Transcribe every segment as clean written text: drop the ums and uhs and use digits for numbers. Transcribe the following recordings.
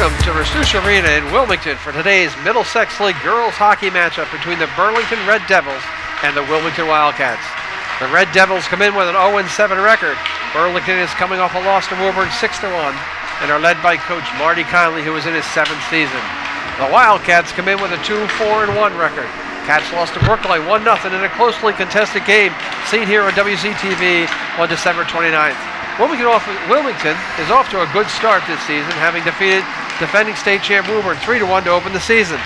Welcome to Restuce Arena in Wilmington for today's Middlesex League girls hockey matchup between the Burlington Red Devils and the Wilmington Wildcats. The Red Devils come in with an 0-7 record. Burlington is coming off a loss to Woburn 6-1 and are led by coach Marty Conley, who is in his 7th season. The Wildcats come in with a 2-4-1 record. Cats lost to Brookline 1-0 in a closely contested game seen here on WCTV on December 29th. Wilmington is off to a good start this season, having defeated defending state champ Woburn 3-1 to open the season.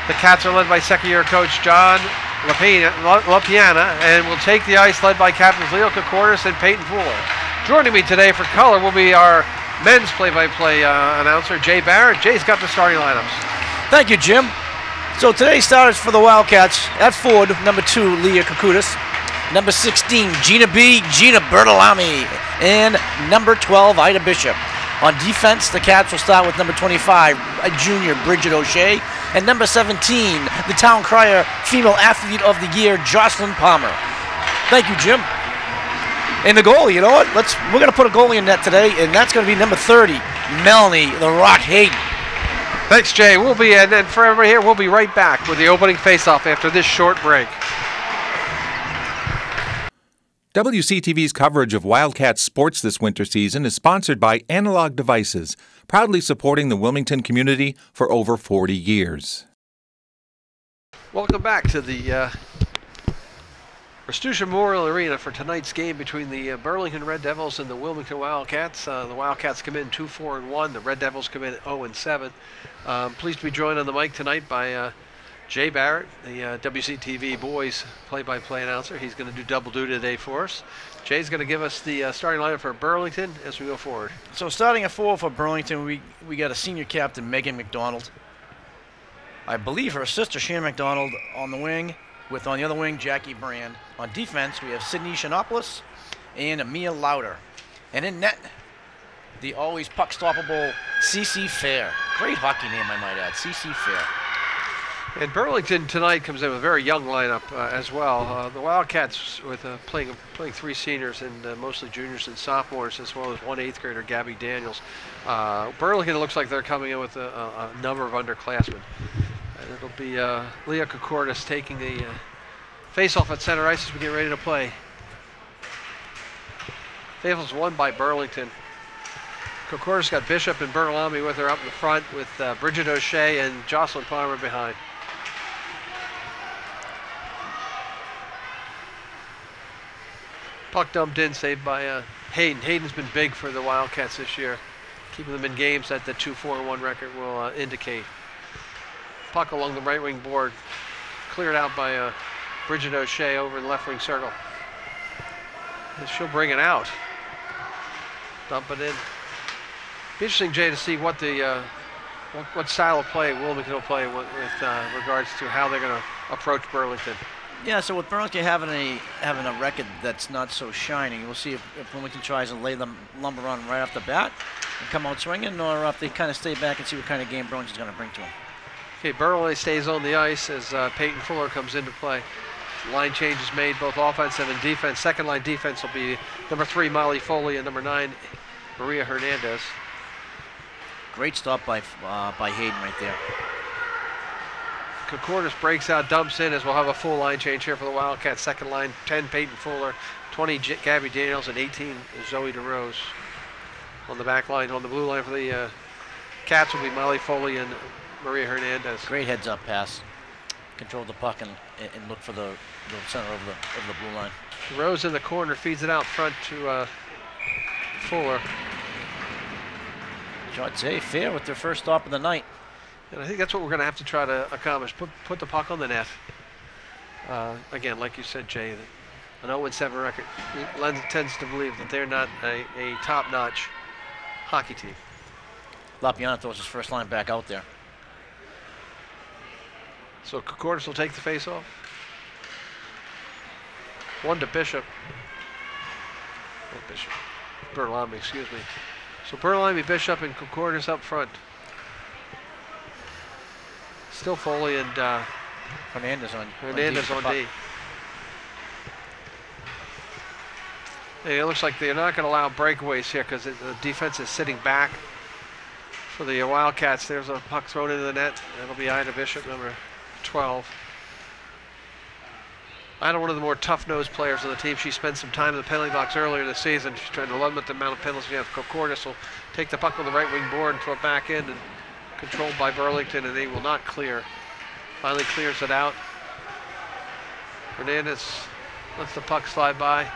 The Cats are led by second-year coach John LaPiana and will take the ice led by captains Leo Kokortis and Peyton Fuller. Joining me today for color will be our men's play-by-play announcer, Jay Barrett. Jay's got the starting lineups. Thank you, Jim. So today's starters for the Wildcats: at forward, number 2, Leah Kokortis; number 16, Gina Bertolami; and number 12, Ida Bishop. On defense, the Cats will start with number 25, a junior, Bridget O'Shea, and number 17, the Town Crier Female Athlete of the Year, Jocelyn Palmer. Thank you, Jim. And the goalie, you know what? We're going to put a goalie in net today, and that's going to be number 30, Melanie the Rock Hayden. Thanks, Jay. And then for everybody here, we'll be right back with the opening face-off after this short break. WCTV's coverage of Wildcats sports this winter season is sponsored by Analog Devices, proudly supporting the Wilmington community for over 40 years. Welcome back to the Restuce Memorial Arena for tonight's game between the Burlington Red Devils and the Wilmington Wildcats. The Wildcats come in 2-4-1. The Red Devils come in 0-7. Pleased to be joined on the mic tonight by Jay Barrett, the WCTV boys play-by-play announcer. He's going to do double duty today for us. Jay's going to give us the starting lineup for Burlington as we go forward. So starting at 4 for Burlington, we got a senior captain, Megan McDonald. I believe her sister, Shannon McDonald, on the wing, with on the other wing, Jackie Brand. On defense, we have Sydney Shinopoulos and Amia Lauder. And in net, the always puck-stoppable CC Fair. Great hockey name, I might add, CC Fair. And Burlington tonight comes in with a very young lineup as well. The Wildcats with playing 3 seniors and mostly juniors and sophomores, as well as 1 8th grader, Gabby Daniels. Burlington looks like they're coming in with a number of underclassmen. And it'll be Leah Kokortis taking the face-off at center ice as we get ready to play. Fayetteville's won by Burlington. Kokortis got Bishop and Bertolami with her up in the front, with Bridget O'Shea and Jocelyn Palmer behind. Puck dumped in, saved by Hayden. Hayden's been big for the Wildcats this year, keeping them in games that the 2-4-1 record will indicate. Puck along the right wing board, cleared out by Bridget O'Shea over in the left wing circle. And she'll bring it out. Dump it in. Be interesting, Jay, to see what the what style of play Wilmington will play with regards to how they're going to approach Burlington. Yeah, so with Burlington having a record that's not so shining, we'll see if Wilmington tries to lay the lumber on right off the bat and come out swinging, or if they kind of stay back and see what kind of game Burlington's going to bring to them. Okay, Burlington stays on the ice as Peyton Fuller comes into play. Line changes made both offensive and defense. Second line defense will be number 3, Molly Foley, and number 9, Maria Hernandez. Great stop by Hayden right there. Kokortis breaks out, dumps in, as we'll have a full line change here for the Wildcats. Second line, 10, Peyton Fuller, 20, Gabby Daniels, and 18, Zoe DeRose. On the back line, on the blue line for the Cats will be Molly Foley and Maria Hernandez. Great heads-up pass. Control the puck and look for the center of the blue line. DeRose in the corner, feeds it out front to Fuller. I'd say fair with their first stop of the night. And I think that's what we're going to have to try to accomplish, put the puck on the net. Again, like you said, Jay, an 0-7 record tends to believe that they're not a top-notch hockey team. LaPiana throws his first line back out there. So Kokortis will take the face-off. 1 to Bishop. Oh, Bishop. Bertolami, excuse me. So Bertolami, Bishop, and Kokortis up front. Still Foley and Hernandez on D. Hey, it looks like they're not going to allow breakaways here because the defense is sitting back For the Wildcats, there's a puck thrown into the net. That'll be Ida Bishop, number 12. Ida, one of the more tough-nosed players on the team. She spent some time in the penalty box earlier this season. She's trying to limit the amount of penalties we have. Kokortis will take the puck on the right wing board and throw it back in, and controlled by Burlington, and they will not clear. Finally clears it out. Hernandez lets the puck slide by.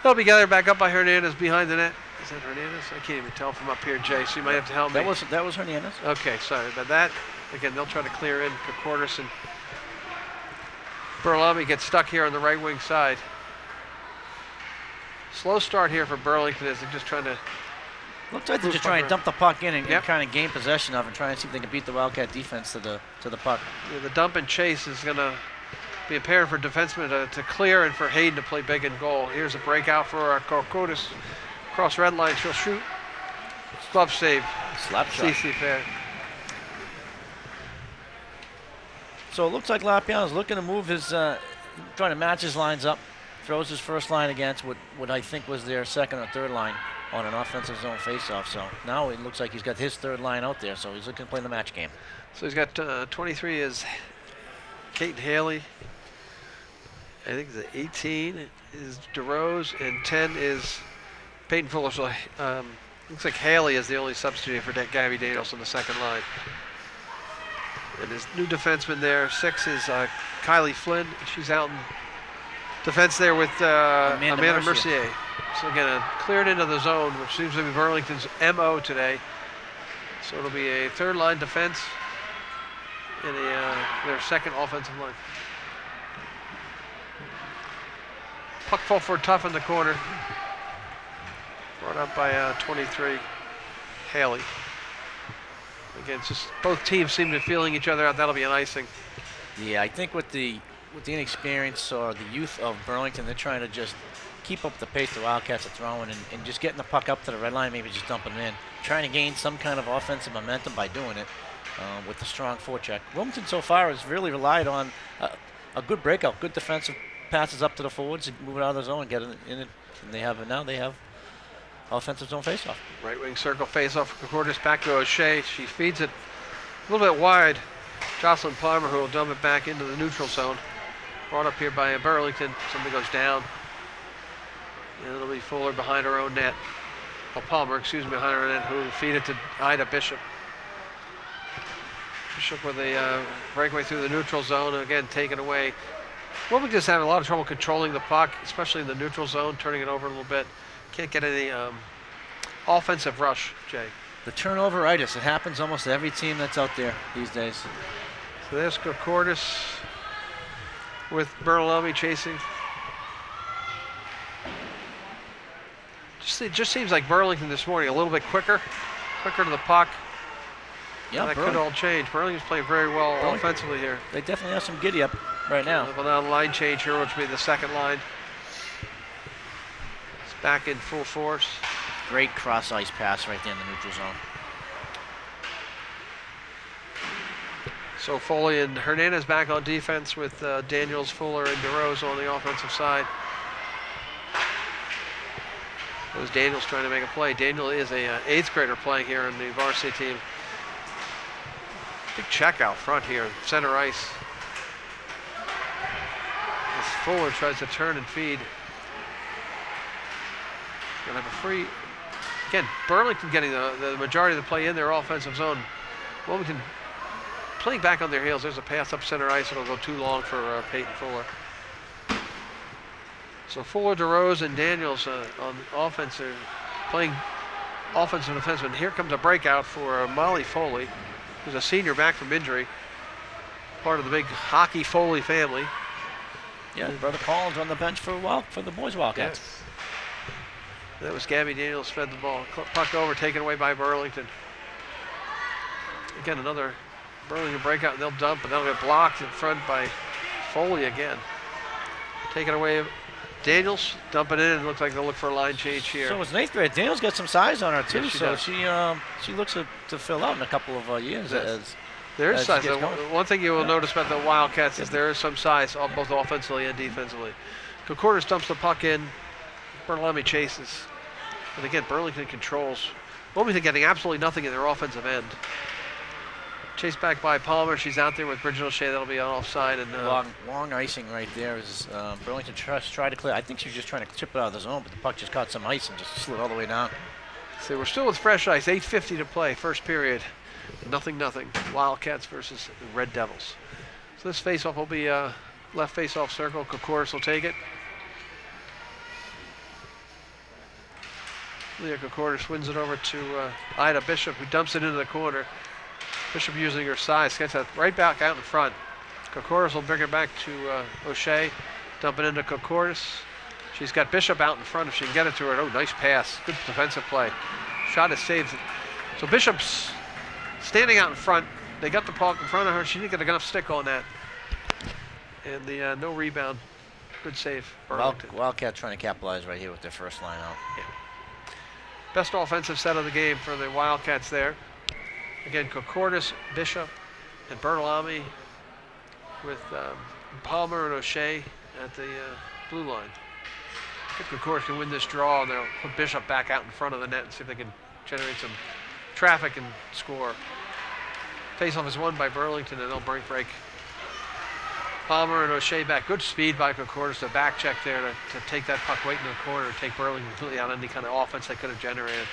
They'll be gathered back up by Hernandez behind the net. Is that Hernandez? I can't even tell from up here, Jay, so you might have to help me. That was Hernandez. Okay, sorry about that. Again, they'll try to clear in. Kokortis and Burlami gets stuck here on the right wing side. Slow start here for Burlington as they're just trying to... Looks like they're just trying to dump the puck in and kind of gain possession of and try and see if they can beat the Wildcat defense to the puck. Yeah, the dump and chase is going to be imperative for defensemen to clear and for Hayden to play big in goal. Here's a breakout for Kokortis. Cross red line, she'll shoot. Glove save. Slap shot. CC fair. So it looks like Lapiano's looking to move his, trying to match his lines up. Throws his first line against what I think was their second or third line on an offensive zone faceoff. So now it looks like he's got his third line out there, so he's looking to play the match game. So he's got 23 is Kate Haley. I think the 18 is DeRose, and 10 is Peyton Fuller. So looks like Haley is the only substitute for Gabby Daniels on the second line. And his new defenseman there, 6 is Kylie Flynn. She's out in defense there with Amanda Mercier. So again, cleared into the zone, which seems to be Burlington's MO today. So it'll be a third line defense and their second offensive line. Puck fall for Tough in the corner. Brought up by 23, Haley. Again, it's just both teams seem to be feeling each other out. That'll be an icing. Yeah, I think with the inexperience or the youth of Burlington, they're trying to just keep up the pace the Wildcats are throwing and just getting the puck up to the red line, maybe just dumping it in. Trying to gain some kind of offensive momentum by doing it with the strong forecheck. Wilmington so far has really relied on a good breakout, good defensive passes up to the forwards and move it out of the zone and get it in it. And they have it now. They have offensive zone faceoff. Right wing circle faceoff for Kokortis back to O'Shea. She feeds it a little bit wide. Jocelyn Palmer, who will dump it back into the neutral zone. Brought up here by Burlington. Something goes down. And it'll be Fuller behind her own net. Oh, Palmer, excuse me, behind her net, who will feed it to Ida Bishop. Bishop with a breakaway through the neutral zone. Again, taken away. Wilmington just having a lot of trouble controlling the puck, especially in the neutral zone, turning it over a little bit. Can't get any offensive rush, Jay. The turnover-itis. It happens almost to every team that's out there these days. So there's Kokortis with Bertolami chasing. It just seems like Burlington this morning a little bit quicker to the puck. Yeah, that could all change. Burlington's playing very well offensively here. They definitely have some giddy up right now. Well, now line change here, which will be the second line. It's back in full force. Great cross ice pass right there in the neutral zone. So Foley and Hernandez back on defense with Daniels, Fuller, and DeRose on the offensive side. It was Daniels trying to make a play. Daniel is a 8th grader playing here in the varsity team. Big check out front here, center ice. As Fuller tries to turn and feed. Gonna have a free. Again, Burlington getting the majority of the play in their offensive zone. Wilmington playing back on their heels. There's a pass up center ice. It'll go too long for Peyton Fuller. So Fuller, DeRose, and Daniels on offense are playing offensive defenseman. Here comes a breakout for Molly Foley, who's a senior back from injury. Part of the big hockey Foley family. Yeah, Brother Collins on the bench for the boys Wildcats. Yes. That was Gabby Daniels fed the ball. Puck over, taken away by Burlington. Again, another Burlington breakout, and they'll dump, but they'll get blocked in front by Foley again. Taken away. Daniels dump it in, and it looks like they'll look for a line change here. So it's an 8th grade. Daniels got some size on her too, yes, she looks to fill out in a couple of years. Yes. There is size. One thing you will notice about the Wildcats is there is some size, both offensively and defensively. Kokortis dumps the puck in. Bertolami chases. And again, Burlington controls Wilmington getting absolutely nothing in their offensive end. Chased back by Palmer. She's out there with Bridget O'Shea. That'll be on offside. And long icing right there as Burlington tried to clear. I think she was just trying to chip it out of the zone, but the puck just caught some ice and just slid all the way down. So we're still with fresh ice. 8:50 to play, first period. Nothing. Wildcats versus the Red Devils. So this faceoff will be left faceoff circle. Kokoris will take it. Leah Kokoris wins it over to Ida Bishop, who dumps it into the corner. Bishop using her size, gets that right back out in front. Kokoris will bring it back to O'Shea, dump it into Kokoris. She's got Bishop out in front if she can get it to her. Oh, nice pass, good defensive play. Shot is saved. So Bishop's standing out in front. They got the puck in front of her. She didn't get enough stick on that. And the no rebound, good save. Wildcat trying to capitalize right here with their first line out. Yeah. Best offensive set of the game for the Wildcats there. Again, Kokoris, Bishop, and Bertolami with Palmer and O'Shea at the blue line. If Kokoris can win this draw, they'll put Bishop back out in front of the net and see if they can generate some traffic and score. Faceoff is won by Burlington, and they'll break. Palmer and O'Shea back. Good speed by Kokoris. The back check there to take that puck right in the corner, take Burlington completely out of any kind of offense they could have generated.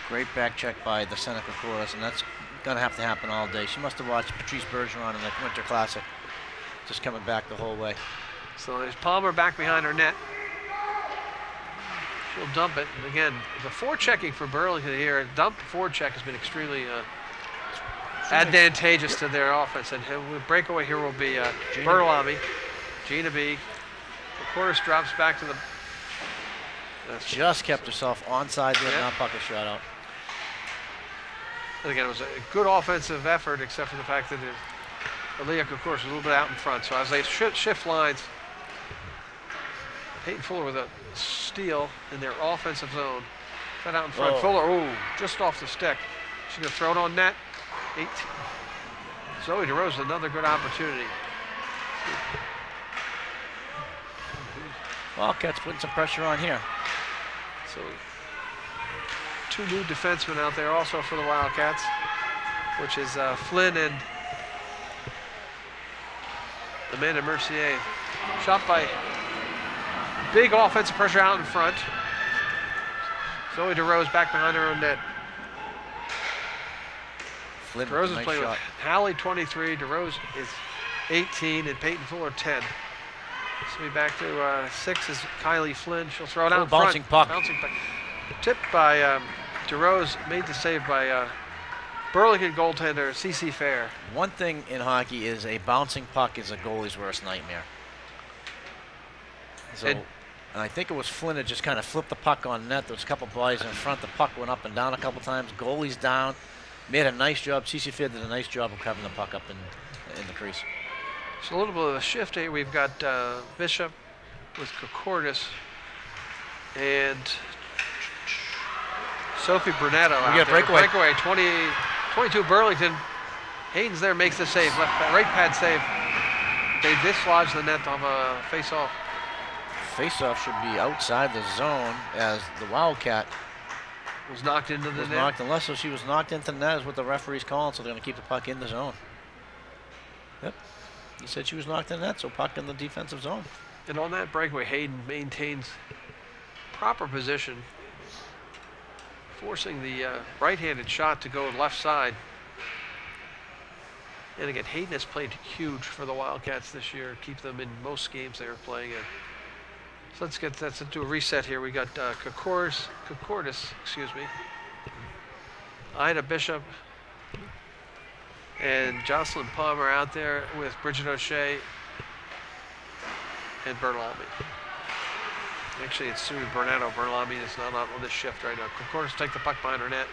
Great back check by the center Kokoris, and that's going to have to happen all day. She must have watched Patrice Bergeron in the Winter Classic, just coming back the whole way. So there's Palmer back behind her net. She'll dump it. And again, the forechecking for Burlington here, dump forecheck has been extremely advantageous to their offense. And the breakaway here will be Bertolami, Gina B. Kokoris drops back to the... Just kept herself onside there, now puck is shot out. And again, it was a good offensive effort, except for the fact that Aaliyah Kokoris was a little bit out in front. So as they shift lines, Peyton Fuller with a steal in their offensive zone. Got out in front. Fuller, just off the stick. She's going to throw it on net. 18. Zoe DeRose, another good opportunity. Wildcats putting some pressure on here. So, two new defensemen out there also for the Wildcats, which is Flynn and Amanda Mercier. Shot by big offensive pressure out in front. Zoe DeRose back behind her own net. Flynn, DeRose is nice playing shot. with Hallie 23, DeRose is 18, and Peyton Fuller 10. So we back to 6 is Kylie Flynn. She'll throw it out in bouncing front. puck. Bouncing puck. Tipped by DeRose, made the save by Burlington goaltender CeCe Fair. One thing in hockey is a bouncing puck is a goalie's worst nightmare. So, and I think it was Flynn that just kind of flipped the puck on net. There was a couple bodies in front. The puck went up and down a couple times. Goalie's down. Made a nice job. CeCe Fair did a nice job of having the puck up in the crease. So a little bit of a shift here. We've got Bishop with Kokoris and Sophie Brunetto out there. Breakaway 22 Burlington. Hayden's there, makes the save. Right pad save. They dislodge the net on a face-off. Face-off should be outside the zone as the Wildcat was knocked into the net. Unless she was knocked into the net is what the referee's calling, so they're going to keep the puck in the zone. Yep. He said she was knocked in the net, so puck in the defensive zone. And on that breakaway, Hayden maintains proper position, forcing the right-handed shot to go left side. And again, Hayden has played huge for the Wildcats this year, keep them in most games they were playing in. So let's do a reset here. We got Kokoris, Ida Bishop, and Jocelyn Palmer out there with Bridget O'Shea and Bertolami. Actually, it's Sue Bernardo. Bertolami is not on this shift right now. Kokoris take the puck behind her net.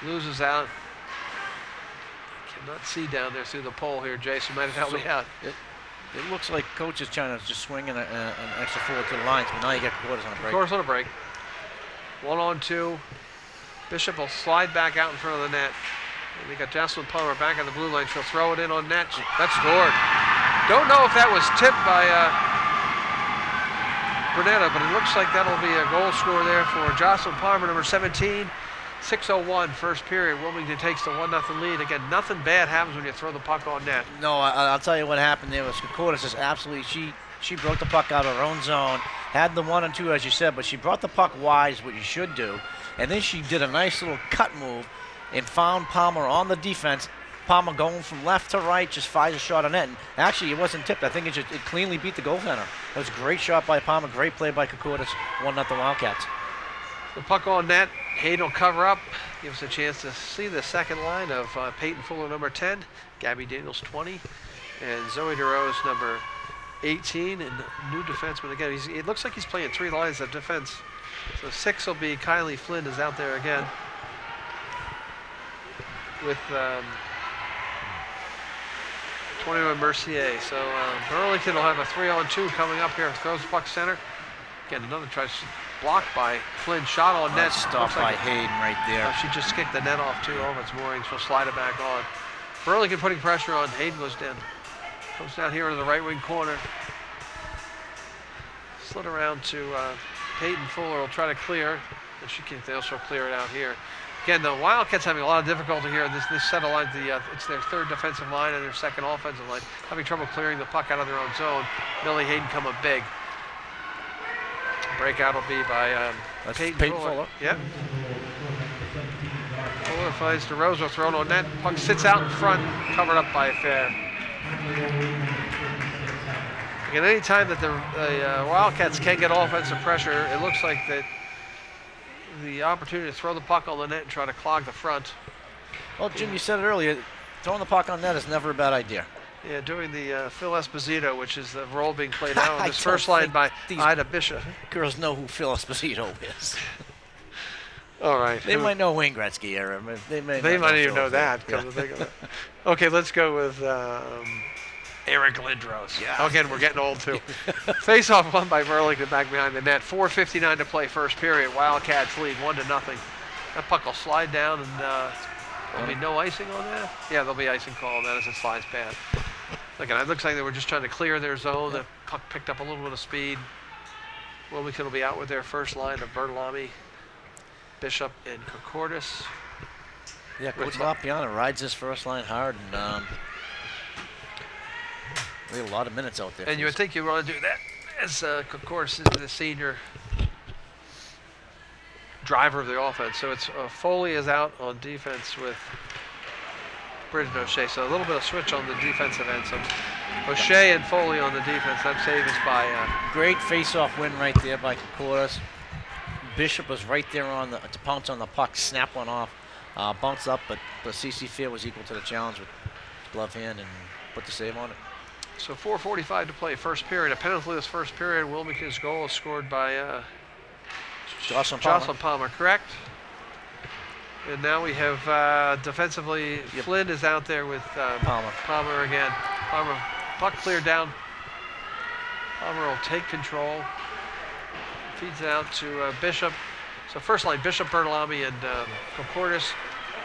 Loses out. Cannot see down there through the pole here. Jason might have helped me out. It looks like coach is trying to just swing an extra forward to the lines, but now you get Kokoris on a break. Kokoris on a break. 1-on-2. Bishop will slide back out in front of the net. And we got Jocelyn Palmer back on the blue line. She'll throw it in on net. That's scored. Don't know if that was tipped by Brunetta, but it looks like that'll be a goal score there for Jocelyn Palmer, number 17. 6:01 first period. Wilmington takes the 1-0 lead. Again, nothing bad happens when you throw the puck on net. No, I'll tell you what happened there was Kokoris just absolutely, she broke the puck out of her own zone, had the 1 and 2 as you said, but she brought the puck wide, is what you should do, and then she did a nice little cut move and found Palmer on the defense. Palmer going from left to right, just fires a shot on net. And actually, it wasn't tipped. I think it cleanly beat the goaltender. It was a great shot by Palmer, great play by Kokoris, 1-0 Wildcats. The puck on net. Hayden will cover up. Gives us a chance to see the second line of Peyton Fuller, number 10, Gabby Daniels, 20, and Zoe DeRose, number 18, and new defenseman again. It looks like he's playing 3 lines of defense. So 6 will be Kylie Flynn is out there again with 21 Mercier. So Burlington will have a 3-on-2 coming up here. Throws the puck center. Again, another try blocked by Flynn. Shot on net. Stopped by Hayden right there. She just kicked the net off too over its moorings. She'll slide it back on. Burlington putting pressure on. Hayden goes down. Comes down here into the right wing corner. Slid around to Peyton Fuller. Will try to clear. And they'll also clear it out here. Again, the Wildcats having a lot of difficulty here. This set of lines, it's their 3rd defensive line and their 2nd offensive line, having trouble clearing the puck out of their own zone. Millie Hayden coming big. Breakout will be by Peyton Fuller. Yep. Fuller finds DeRosa, thrown on net. Puck sits out in front, covered up by Fair. Again, any time that the Wildcats can get offensive pressure, it looks like that the opportunity to throw the puck on the net and try to clog the front. Well, Jim, you said it earlier, throwing the puck on net is never a bad idea. Yeah, doing the Phil Esposito, which is the role being played now on this first line by Ida Bishop. Girls know who Phil Esposito is. All right. They might know Wayne Gretzky era. They might even know that. Come to think of it. Okay, let's go with Eric Lindros. Yeah. Again, we're getting old too. Face-off won by Burlington back behind the net. 4:59 to play first period. Wildcats lead 1-0. That puck will slide down and there'll be no icing on that? Yeah, there'll be icing call on that as it slides past. Again, it looks like they were just trying to clear their zone. The puck picked up a little bit of speed. Wilmington will be out with their first line of Bertolami, Bishop, and Kokortis. Yeah, Coach Lapiana rides this first line hard, and we have a lot of minutes out there. And you would think you want to do that as Kokortis is the senior driver of the offense. So it's Foley is out on defense with Bridget O'Shea. So a little bit of switch on the defensive end. So O'Shea and Foley on the defense. That save is by great face-off win right there by Kokortis. Bishop was right there to pounce on the puck, snap one off, bounced up, but CC Fair was equal to the challenge with glove hand and put the save on it. So 4:45 to play first period. A penalty first period. Wilmington's goal is scored by Jocelyn Palmer, correct? And now we have defensively, Flynn is out there with Palmer again. Palmer, puck cleared down. Palmer will take control. Feeds it out to Bishop. So first line, Bishop, Bertolami, and Kokortis.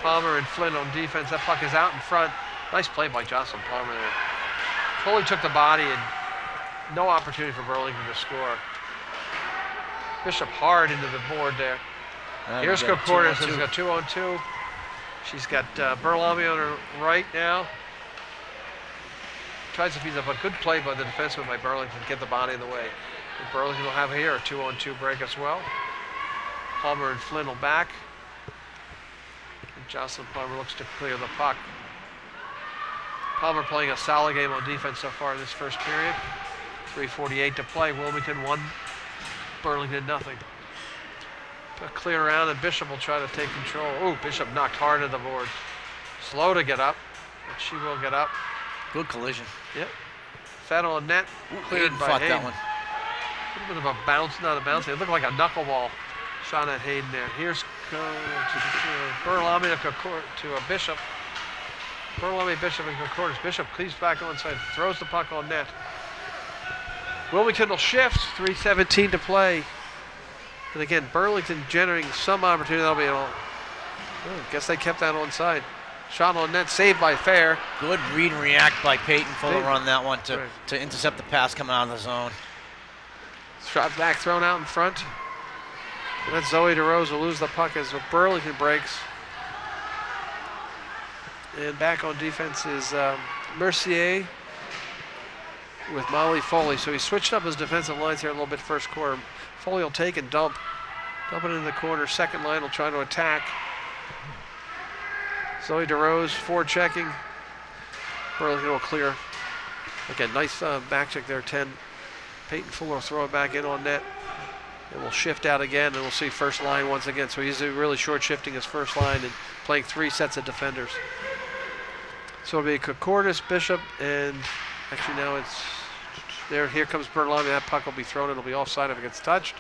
Palmer and Flynn on defense. That puck is out in front. Nice play by Jocelyn Palmer there. Foley took the body and no opportunity for Burlington to score. Bishop hard into the board there. Here's Kokortis, who's got 2-on-2. She's got Bertolami on her right now. Tries to feed up a good play by the defenseman by Burlington to get the body in the way. And Burlington will have here a 2-on-2 break as well. Palmer and Flynn will back. And Jocelyn Palmer looks to clear the puck. Palmer playing a solid game on defense so far in this first period. 3:48 to play. Wilmington 1, Burlington 0. A clear around, and Bishop will try to take control. Oh, Bishop knocked hard at the board. Slow to get up, but she will get up. Good collision. Yep. Fed on net, cleared by Hayden. That one. A little bit of a bounce, not a bounce. It looked like a knuckleball shot at Hayden there. Here's Bertolami to a Bishop. Bertolami, Bishop, and Kokortis. Bishop cleaves back onside, throws the puck on net. Wilmington will shift, 3:17 to play. And again, Burlington generating some opportunity. That'll be I guess they kept that onside. Shot on net, saved by Fair. Good read and react by Peyton Fuller on that one to intercept the pass coming out of the zone. Shot back thrown out in front. And that's Zoe DeRose will lose the puck as Burlington breaks. And back on defense is Mercier with Molly Foley. So he switched up his defensive lines here a little bit first quarter. Foley will take and dump. Dump it in the corner. Second line will try to attack. Zoe DeRose forward checking. Burlington will clear. Again, nice back check there, 10. Peyton Fuller will throw it back in on net. And we'll shift out again, and we'll see first line once again. So he's really short shifting his first line and playing 3 sets of defenders. So it'll be Kokortis, Bishop, and actually now it's there. Here comes Bertolami. That puck will be thrown. It'll be offside if it gets touched.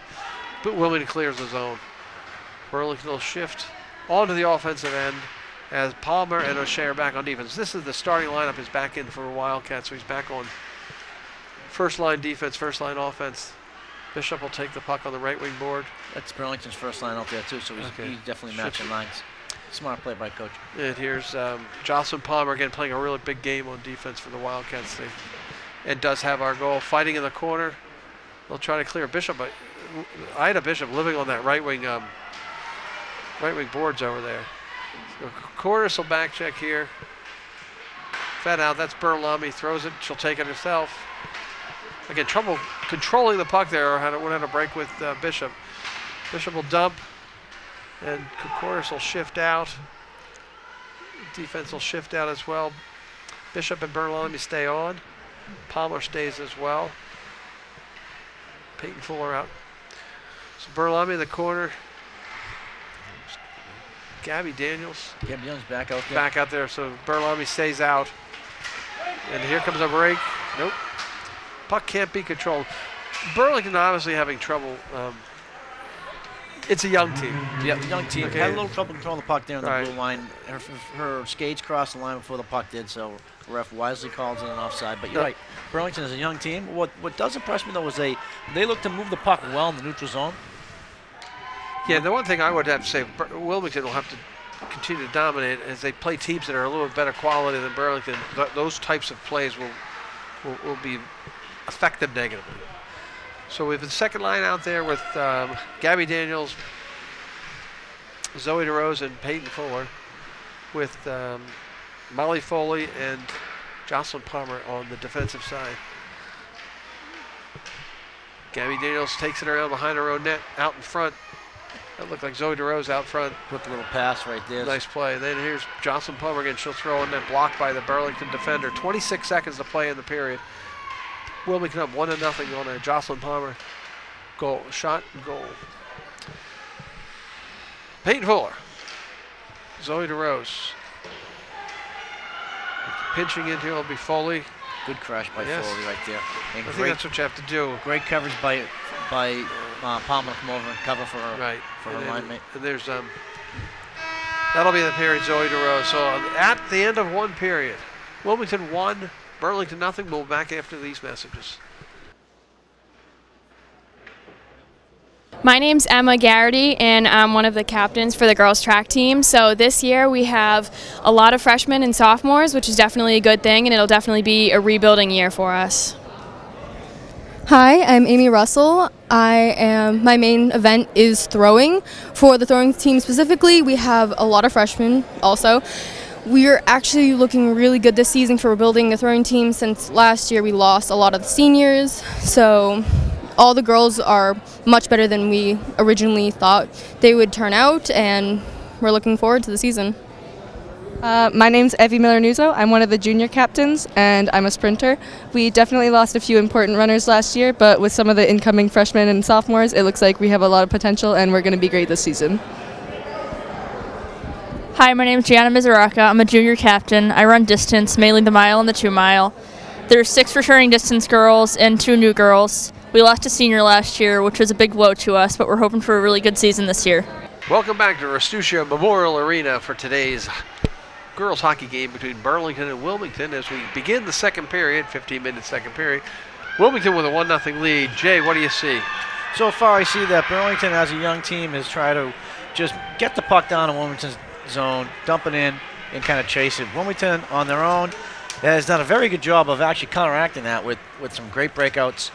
But Wilmington clears the zone. Burlington will shift onto the offensive end as Palmer and O'Shea are back on defense. This is the starting lineup is back in for Wildcats, so he's back on first line defense, first line offense. Bishop will take the puck on the right wing board. That's Burlington's first line out there too, so he's definitely matching lines. Smart play by coach. And here's Jocelyn Palmer again playing a really big game on defense for the Wildcats. And does have our goal. Fighting in the corner. They'll try to clear Bishop, but Ida Bishop living on that right wing boards over there. So Cortis will back check here. Fed out. That's Berlami. Throws it. She'll take it herself. Again, trouble controlling the puck there. Or had a break with Bishop. Bishop will dump. And Kokortis will shift out. Defense will shift out as well. Bishop and Berlami stay on. Palmer stays as well. Peyton Fuller out. So Berlami in the corner. Gabby Daniels. Gabby Daniels back out there. Back out there, so Berlami stays out. And here comes a break. Nope. Puck can't be controlled. Burlington obviously having trouble. It's a young team. Yeah, young team. Okay. Had a little trouble controlling the puck there on the blue line. Her skates crossed the line before the puck did, so the ref wisely calls it an offside. But you're right. Burlington is a young team. What does impress me, though, is they look to move the puck well in the neutral zone. Yeah, the one thing I would have to say, Wilmington will have to continue to dominate as they play teams that are a little bit better quality than Burlington. Those types of plays will be affect them negatively. So we have the second line out there with Gabby Daniels, Zoe DeRose, and Peyton Fuller, with Molly Foley and Jocelyn Palmer on the defensive side. Gabby Daniels takes it around behind her own net, out in front. That looked like Zoe DeRose out front. Quick little pass right there. Nice play. Then here's Jocelyn Palmer again. She'll throw in that blocked by the Burlington defender. 26 seconds to play in the period. Wilmington up 1-0 on a Jocelyn Palmer goal. Shot and goal. Peyton Fuller. Zoe DeRose. Pinching in here will be Foley. Good crash by Foley right there. And I think that's what you have to do. Great coverage by Palmer to come over and cover for her, for her line mate. And there's that'll be the period, Zoe DeRose. So at the end of one period, Wilmington 1, Burlington 0. We'll be back after these messages. My name's Emma Garrity, and I'm one of the captains for the girls track team. So this year we have a lot of freshmen and sophomores, which is definitely a good thing, and it'll definitely be a rebuilding year for us. Hi, I'm Amy Russell. My main event is throwing. For the throwing team specifically, we have a lot of freshmen also. We're actually looking really good this season for rebuilding the throwing team since last year we lost a lot of the seniors. So all the girls are much better than we originally thought they would turn out, and we're looking forward to the season. My name's Evie Miller-Nuzzo. I'm one of the junior captains, and I'm a sprinter. We definitely lost a few important runners last year, but with some of the incoming freshmen and sophomores, it looks like we have a lot of potential, and we're going to be great this season. Hi, my name is Gianna Mizuraka. I'm a junior captain. I run distance, mainly the mile and the 2 mile. There's 6 returning distance girls and 2 new girls. We lost a senior last year, which was a big blow to us, but we're hoping for a really good season this year. Welcome back to Restuccia Memorial Arena for today's girls hockey game between Burlington and Wilmington as we begin the second period, 15-minute second period. Wilmington with a 1-0 lead. Jay, what do you see? So far I see that Burlington as a young team has tried to just get the puck down in Wilmington's zone, dump it in, and kind of chase it. Wilmington on their own has done a very good job of actually counteracting that with some great breakouts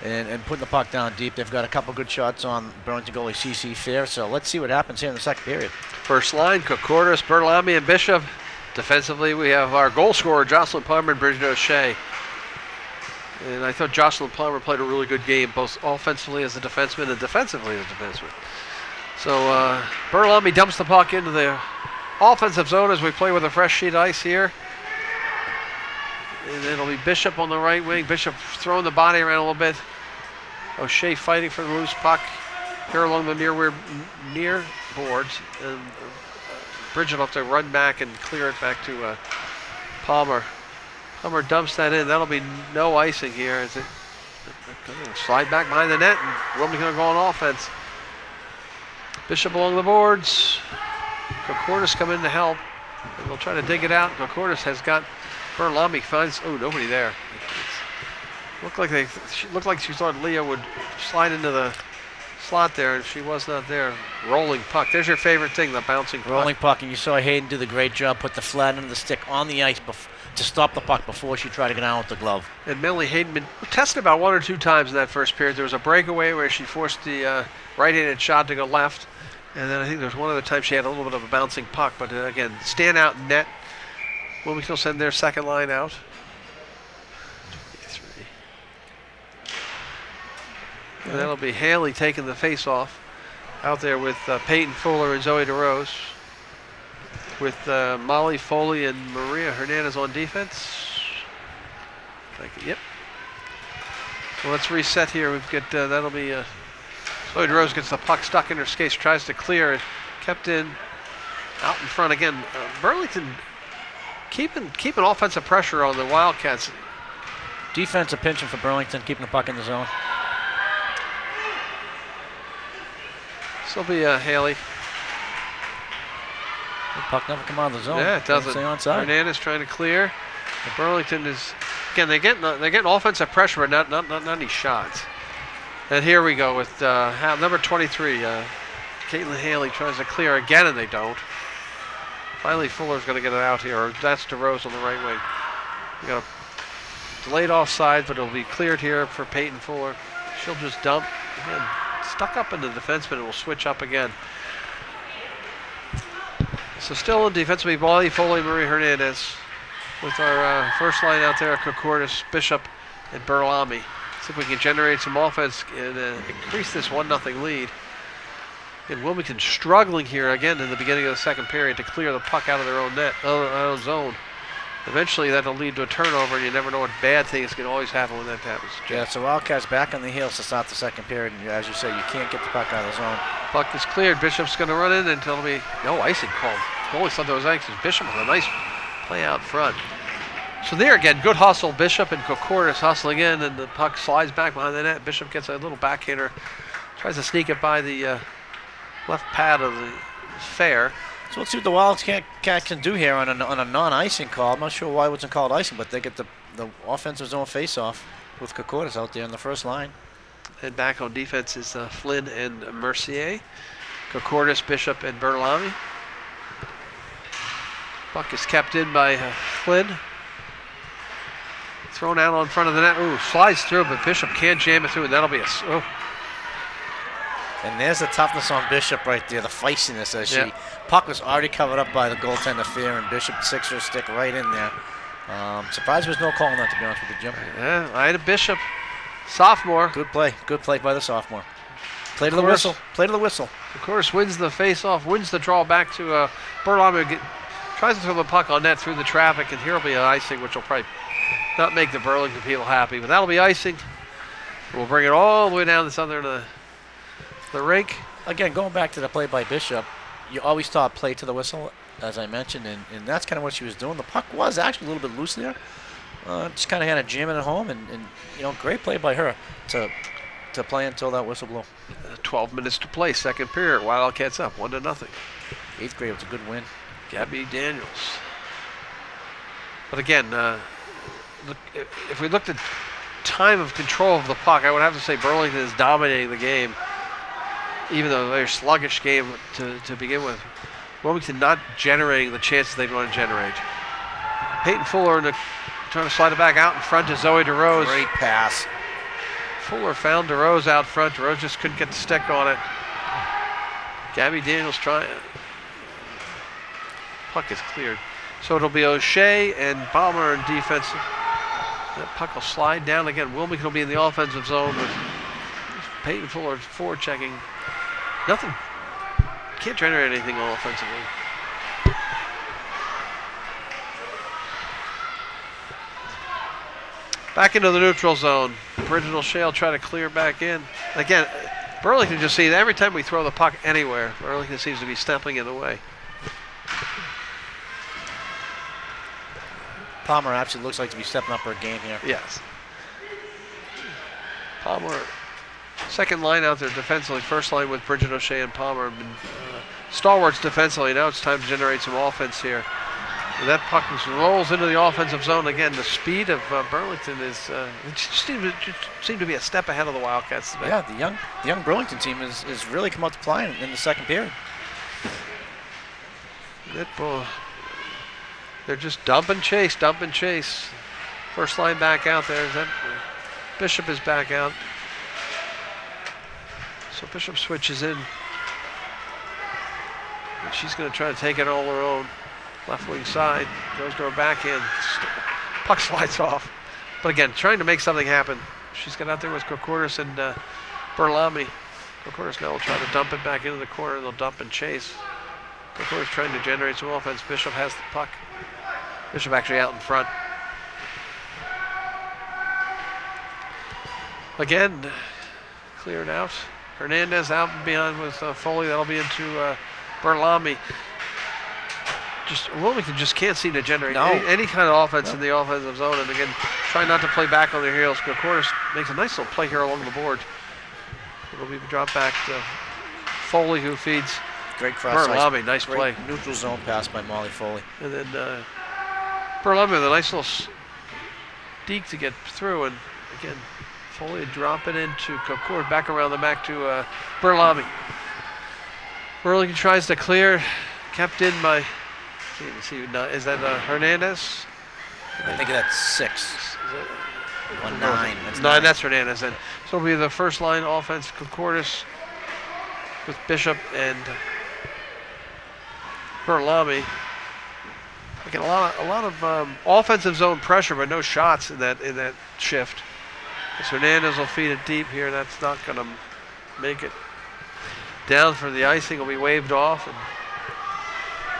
and putting the puck down deep. They've got a couple good shots on Burlington goalie C.C. Fair, so let's see what happens here in the second period. First line, Kokortis, Bertolami, and Bishop. Defensively, we have our goal scorer, Jocelyn Palmer and Bridget O'Shea. And I thought Jocelyn Palmer played a really good game, both offensively as a defenseman and defensively as a defenseman. So Bertolami dumps the puck into the offensive zone as we play with a fresh sheet of ice here. And it'll be Bishop on the right wing. Bishop throwing the body around a little bit. O'Shea fighting for the loose puck here along the near boards. And Bridget will have to run back and clear it back to Palmer. Palmer dumps that in. That'll be no icing here. As it slide back behind the net, and Wilmington will go on offense. Bishop along the boards. Kokortis come in to help, and they'll try to dig it out. Kokortis has got Bertolami finds. Oh, nobody there. Looked like she thought Leah would slide into the slot there, and she was not there. Rolling puck. There's your favorite thing, the bouncing puck. Rolling puck, and you saw Hayden do the great job, put the flat end of the stick on the ice to stop the puck before she tried to get down with the glove. And Melanie Hayden been tested about 1 or 2 times in that first period. There was a breakaway where she forced the right-handed shot to go left, and then I think there was one other time she had a little bit of a bouncing puck. But again, stand out net. Wilmington will send their second line out. 23. And that'll be Haley taking the face-off out there with Peyton Fuller and Zoe DeRose. With Molly Foley and Maria Hernandez on defense. Thank you. Yep. So let's reset here. We've got that'll be Zoe DeRose gets the puck stuck in her skates, tries to clear it, kept in, out in front again. Burlington keeping offensive pressure on the Wildcats. Defensive pinching for Burlington, keeping the puck in the zone. This will be Haley. The puck never come out of the zone. Yeah, it doesn't. Hernandez trying to clear. And Burlington is again. They're getting offensive pressure, but not any shots. And here we go with number 23, Caitlin Haley tries to clear again, and they don't. Finally, Fuller's going to get it out here. Or that's DeRose on the right wing. We got a delayed offside, but it'll be cleared here for Peyton Fuller. She'll just dump again, stuck up in the defenseman, and will switch up again. So still in defense, we Molly Foley, Marie Hernandez, with our first line out there, Kokortis, Bishop, and Bertolami. See if we can generate some offense and increase this 1-0 lead. And Wilmington struggling here again in the beginning of the second period to clear the puck out of their own net, own zone. Eventually that'll lead to a turnover, and you never know what bad things can always happen when that happens. Yeah, so Wildcats back on the heels to start the second period, and as you say, you can't get the puck out of the zone. Puck is cleared. Bishop's going to run in until it'll be no icing called. Goalie thought there was icing. Bishop with a nice play out front. So there again, good hustle. Bishop and Kokortis hustling in, and the puck slides back behind the net. Bishop gets a little backhander, tries to sneak it by the left pad of the fair. So let's see what the Wildcats can do here on a non-icing call. I'm not sure why it wasn't called icing, but they get the offensive zone face-off with Kokortis out there in the first line. And back on defense is Flynn and Mercier. Kokortis, Bishop, and Bertolami. Puck is kept in by Flynn. Thrown out on front of the net. Ooh, slides through, but Bishop can't jam it through, and that'll be a... And there's the toughness on Bishop right there, the feistiness as she... Puck was already covered up by the goaltender Fair, and Bishop sticks her stick right in there. Surprised there was no call on that, to be honest with you, Jim. Yeah, Ida Bishop, sophomore. Good play by the sophomore. Play to the whistle, play to the whistle. Of course, wins the face-off, wins the draw back to Bertolami. Tries to throw the puck on net through the traffic, and here will be an icing, which will probably not make the Burlington people happy, but that'll be icing. We'll bring it all the way down this other to the rink. Again, going back to the play by Bishop, you always thought play to the whistle, as I mentioned, and that's kind of what she was doing. The puck was actually a little bit loose there. Just kind of had a jam it at home, and you know, great play by her to play until that whistle blew. 12 minutes to play, second period. Wildcats up 1-0. 8th grade was a good win. Gabby Daniels. But again, if we looked at time of control of the puck, I would have to say Burlington is dominating the game, even though a very sluggish game to begin with. Wilmington not generating the chances they want to generate. Peyton Fuller trying to slide it back out in front to Zoe DeRose. Great pass. Fuller found DeRose out front. DeRose just couldn't get the stick on it. Gabby Daniels trying. Puck is cleared. So it'll be O'Shea and Palmer in defense. That puck will slide down again. Wilmington will be in the offensive zone with Peyton Fuller forward checking. Nothing. Can't generate anything offensively. Back into the neutral zone. Bridget O'Shea will try to clear back in. Again, Burlington just sees every time we throw the puck anywhere, Burlington seems to be stepping in the way. Palmer actually looks like to be stepping up her game here. Yes. Palmer, second line out there defensively. First line with Bridget O'Shea and Palmer have been stalwarts defensively. Now it's time to generate some offense here. And that puck rolls into the offensive zone again. The speed of Burlington is just seem to be a step ahead of the Wildcats today. Yeah, the young Burlington team is really come out to play in the second period. They're just dump and chase. First line back out there. Bishop is back out. So Bishop switches in. And she's going to try to take it all her own. Left wing side. Goes to her backhand. Puck slides off. But again, trying to make something happen. She's got out there with Kokortis and Burlami. Kokortis now will try to dump it back into the corner. They'll dump and chase. Kokortis trying to generate some offense. Bishop has the puck. Bishop actually out in front. Again, cleared out. Hernandez out behind with Foley. That'll be into Burlami. Wilmington just can't seem to generate any kind of offense in the offensive zone. And again, trying not to play back on their heels. Kokortis makes a nice little play here along the board. It'll be dropped back to Foley, who feeds great cross. Burlami. Nice play. Neutral zone pass by Molly Foley. And then Burlami with a nice little deke to get through. And again, Foley drop it into Kokortis, back around the back to Burlami. Burlington tries to clear, kept in by, can't even see, is that Hernandez? I think that's 6. 1-9. That's 9. That's Hernandez. And so it'll be the first line offense, Kokortis with Bishop and Burlami. Again, a lot of offensive zone pressure, but no shots in that shift. As Hernandez will feed it deep here. That's not going to make it. Down for the icing will be waved off, and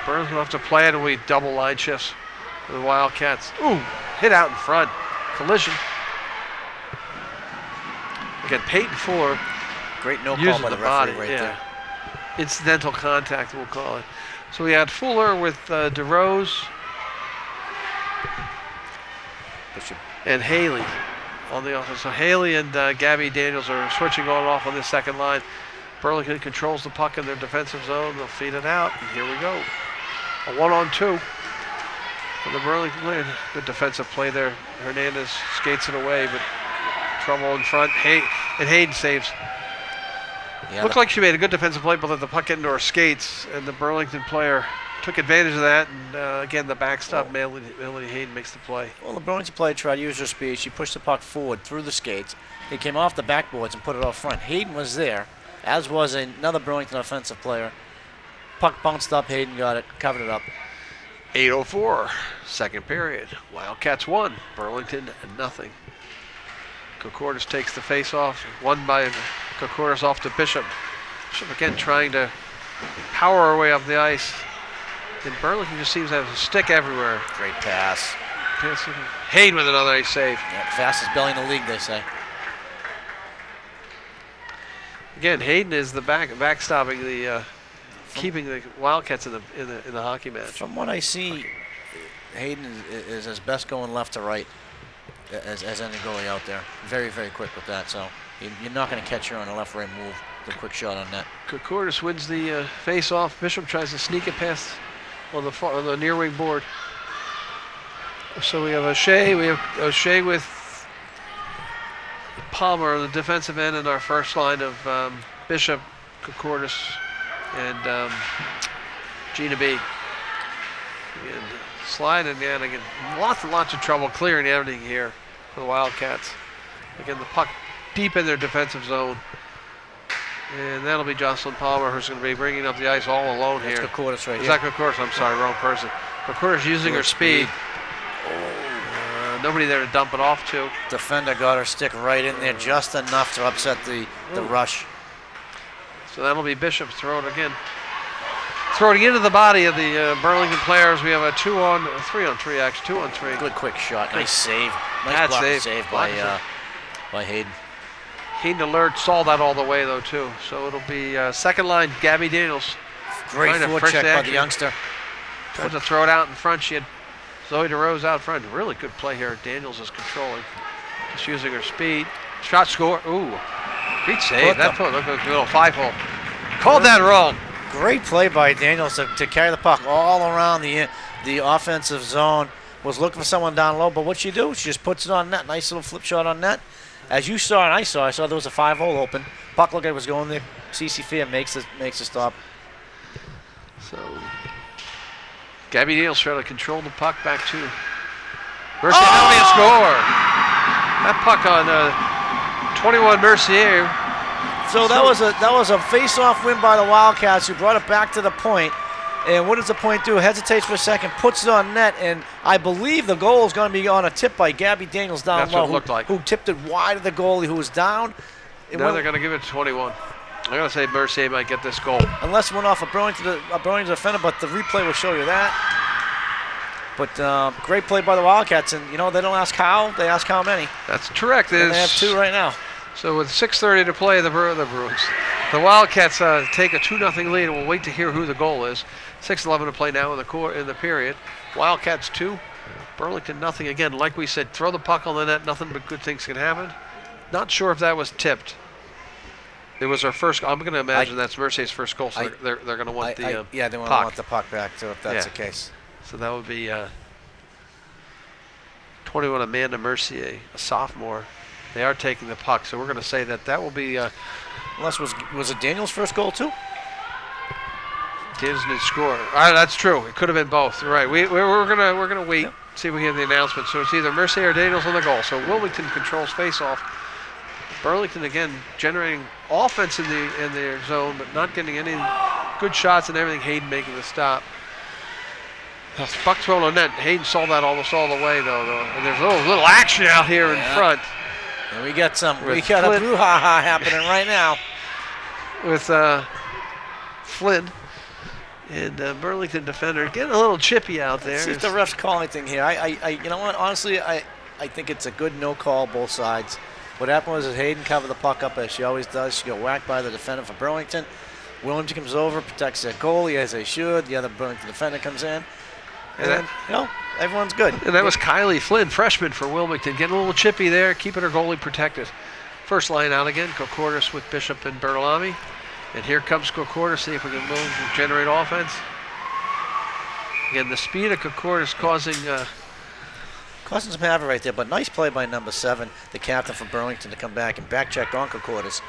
Burns will have to play it, and we double line shifts for the Wildcats. Ooh, hit out in front. Collision. Again, Peyton Fuller. Great no call by the referee right there. Incidental contact, we'll call it. So we had Fuller with DeRose and Haley on the offense. So Haley and Gabby Daniels are switching on and off on this second line. Burlington controls the puck in their defensive zone. They'll feed it out, and here we go. A 1-on-2 for the Burlington player. Good defensive play there. Hernandez skates it away, but trouble in front. And Hayden saves. Yeah, looked like she made a good defensive play, but let the puck get into her skates, and the Burlington player took advantage of that. And again, the backstop, Melanie Hayden makes the play. Well, the Burlington player tried to use her speed. She pushed the puck forward through the skates. It came off the backboards and put it off front. Hayden was there, as was another Burlington offensive player. Puck bounced up, Hayden got it, covered it up. 8:04, second period. Wildcats 1, Burlington 0. Kokortis takes the face-off, won by Kokortis off to Bishop. Bishop again trying to power her way up the ice. And Burlington just seems to have a stick everywhere. Great pass. Hayden with another nice save. Yeah, fastest belly in the league, they say. Again, Hayden is the backstopping the keeping the Wildcats in the hockey match. From what I see, Hayden is his best going left to right as any goalie out there. Very, very quick with that. So you're not going to catch her on a left-right move. The quick shot on net. Kokortis wins the face-off. Bishop tries to sneak it past on the near wing board. So we have O'Shea. We have O'Shea with Palmer on the defensive end in our first line of Bishop, Kokortis, and Gina B. And sliding in again. Lots and lots of trouble clearing everything here for the Wildcats. Again, the puck deep in their defensive zone. And that'll be Jocelyn Palmer, who's going to be bringing up the ice all alone here. That's Kokoris right Is here. that Kokoris? I'm sorry, wrong person. Kokoris using her speed. Nobody there to dump it off to. Defender got her stick right in there, just enough to upset the rush. So that'll be Bishop throwing again. Throwing into the body of the Burlington players. We have a 3-on-3 action, 2-on-3. Good quick shot. Nice save. Bad Nice save by Hayden. Hayden Alert saw that all the way though too. So it'll be second line, Gabby Daniels. Great forecheck by the youngster. Tried to throw it out in front. She had Zoe DeRose out front. Really good play here. Daniels is controlling. Just using her speed. Shot score. Ooh. Great save. That looked like a little 5-hole. Called that wrong. Great play by Daniels to carry the puck all around the offensive zone. Was looking for someone down low, but what she do? She just puts it on net. Nice little flip shot on net. As you saw and I saw there was a 5-hole open. Puck looked like it was going there. CC Fair makes a stop. So Gabby Daniels trying to control the puck back to Mercier. That'll be a score. That puck on 21 Mercier. So that was a face-off win by the Wildcats, who brought it back to the point. And what does the point do? Hesitates for a second, puts it on net, and I believe the goal is going to be on a tip by Gabby Daniels down That's low. what it looked like. Who tipped it wide of the goalie who was down. Now they're going to give it to 21. I'm going to say Mercier might get this goal. Unless it went off a Burlington defender, but the replay will show you that. But great play by the Wildcats, and they don't ask how, they ask how many. That's correct. And they have 2 right now. So with 6:30 to play, the Bruins, the Wildcats take a 2-0 lead, and we'll wait to hear who the goal is. 6:11 to play now in the period. Wildcats 2, Burlington nothing. Again, like we said, throw the puck on the net, nothing but good things can happen. Not sure if that was tipped. It was our first. I'm going to imagine that's Mercier's first goal, so they're going to want the puck. Yeah, they want to want the puck back too, if that's the case. So that would be 21 Amanda Mercier, a sophomore. They are taking the puck, so we're going to say that will be. Unless was it Daniels' first goal too? Daniels didn't score. That's true. It could have been both. You're right. We're gonna wait. See if we hear the announcement. So it's either Mercier or Daniels on the goal. So Wilmington controls face-off. Burlington again generating offense in their zone, but not getting any good shots and everything. Hayden making the stop. Puck thrown on net. Hayden saw that almost all the way though. And there's a little action out here in front. And we got a brouhaha happening right now with Flynn and Burlington defender getting a little chippy out there. Let's see if the refs call anything here. You know what? Honestly, I think it's a good no call both sides. What happened was Hayden covered the puck up as she always does. She got whacked by the defender for Burlington. Wilmington comes over, protects their goalie as they should. The other Burlington defender comes in, and then everyone's good. And that was Kylie Flynn, freshman for Wilmington, getting a little chippy there, keeping her goalie protected. First line out again, Kokoris with Bishop and Bertolami. And here comes Kokoris, see if we can move and generate offense. Again, the speed of Kokoris causing some havoc right there, but nice play by number 7, the captain for Burlington, to come back and back check on Kokoris.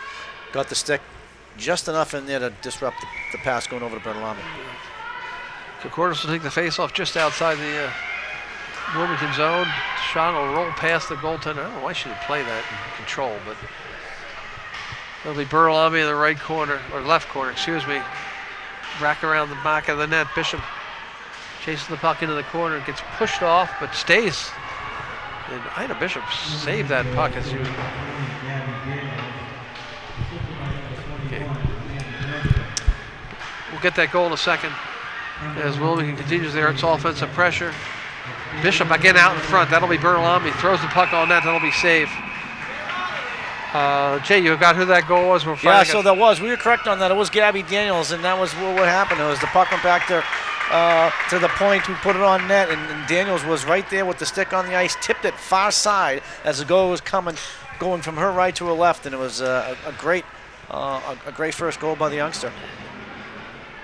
Got the stick just enough in there to disrupt the pass going over to Bertolami. Kokoris will take the face-off just outside the Wilmington zone. Shot will roll past the goaltender. I don't know why she didn't play that in control, but it'll be Bertolami in the right corner, or left corner, excuse me. Rack around the back of the net. Bishop chases the puck into the corner, gets pushed off, but stays. And Ida Bishop saved that puck as you. Okay. We'll get that goal in a second. As Wilmington continues there, it's offensive pressure. Bishop again out in front. That'll be Bertolami. Throws the puck on net. That'll be saved. Jay, you got who that goal was? Yeah, so that was. We were correct on that. It was Gabby Daniels, and that was what happened. It was the puck went back to the point who put it on net, and Daniels was right there with the stick on the ice, tipped it far side as the goal was going from her right to her left, and it was a great first goal by the youngster.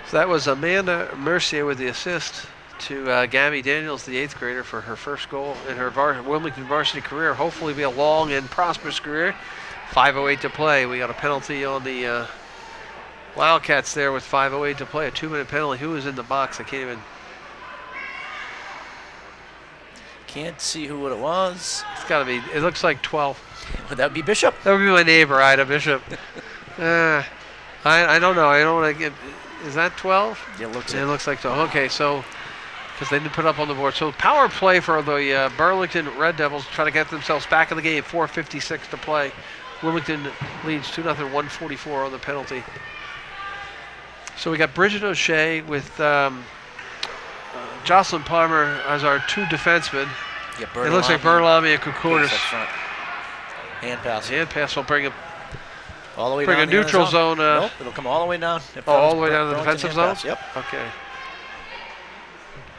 So that was Amanda Mercier with the assist to Gabby Daniels, the 8th grader, for her first goal in her Wilmington varsity career. Hopefully be a long and prosperous career. 5:08 to play. We got a penalty on the Wildcats there with 5:08 to play. A 2-minute penalty. Who is in the box? I can't even. Can't see who it was. It's got to be. It looks like 12. Would that be Bishop? That would be my neighbor, Ida Bishop. I don't know. I don't want to get. Is that 12? Yeah, it looks like 12. Okay, so because they didn't put up on the board. So power play for the Burlington Red Devils, trying to get themselves back in the game. 4:56 to play. Wilmington leads 2-0, 144 on the penalty. So we got Bridget O'Shea with Jocelyn Palmer as our two defensemen. Yeah, it looks like Berlami and Kukurtis. Hand pass. Hand pass will bring him. All the way bring down a neutral zone. Nope, it'll come all the way down. All the way down to the defensive zone? Pass. Yep. Okay.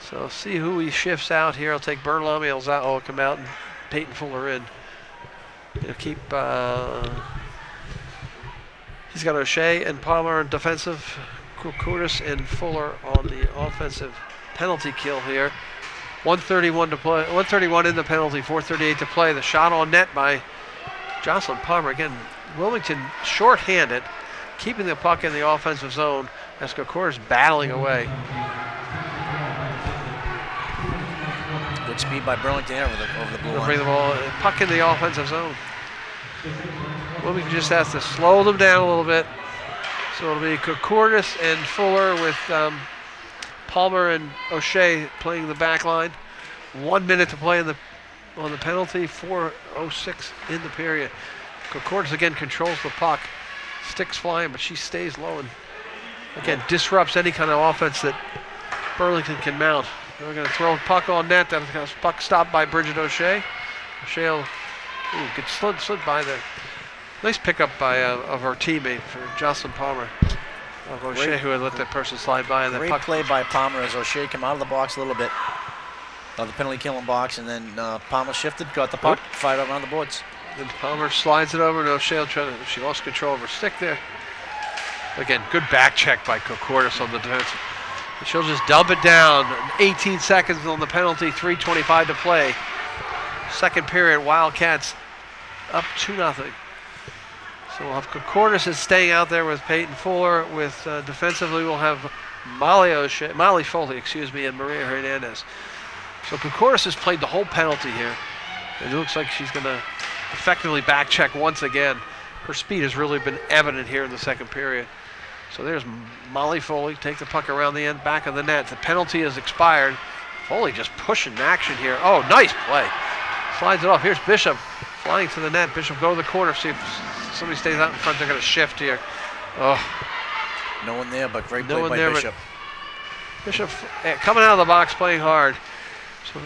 So see who he shifts out here. I'll take Berlami out. Oh, it'll come out and Peyton Fuller in. He'll keep. He's got O'Shea and Palmer in defensive. Kukurtis and Fuller on the offensive penalty kill here. 1:31 to play. 1:31 in the penalty. 4:38 to play. The shot on net by Jocelyn Palmer. Again, Wilmington short-handed, keeping the puck in the offensive zone as Kukurtis battling away. Good speed by Burlington over the blue line. Bring the ball, puck in the offensive zone. Wilmington just has to slow them down a little bit. So it'll be Kukurtis and Fuller with Palmer and O'Shea playing the back line. 1 minute to play on the penalty. 4:06 in the period. Kukurtis again controls the puck. Sticks flying, but she stays low and again disrupts any kind of offense that Burlington can mount. They're going to throw a puck on net. That puck stopped by Bridget O'Shea. O'Shea will gets slid by there. Nice pickup by of her teammate for Jocelyn Palmer. Of O'Shea, who had let that person slide by. And great play by Palmer as O'Shea came out of the box a little bit. Of the penalty killing box, and then Palmer shifted, got the puck, fired around the boards. Then Palmer slides it over, and O'Shea she lost control of her stick there. Again, good back check by Kukurtis on the defense. And she'll just dump it down. 18 seconds on the penalty, 3:25 to play. Second period, Wildcats up 2-0. So we'll have Kukurtis is staying out there with Peyton Fuller. With defensively, we'll have Molly Foley, and Maria Hernandez. So Kukurtis has played the whole penalty here. It looks like she's going to effectively back check once again. Her speed has really been evident here in the second period. So there's Molly Foley, take the puck around the end, back of the net. The penalty has expired. Foley just pushing action here. Oh, nice play. Slides it off. Here's Bishop flying to the net. Bishop go to the corner, see if somebody stays out in front. They're going to shift here. Oh. No one there, but great play by Bishop. Bishop coming out of the box, playing hard. So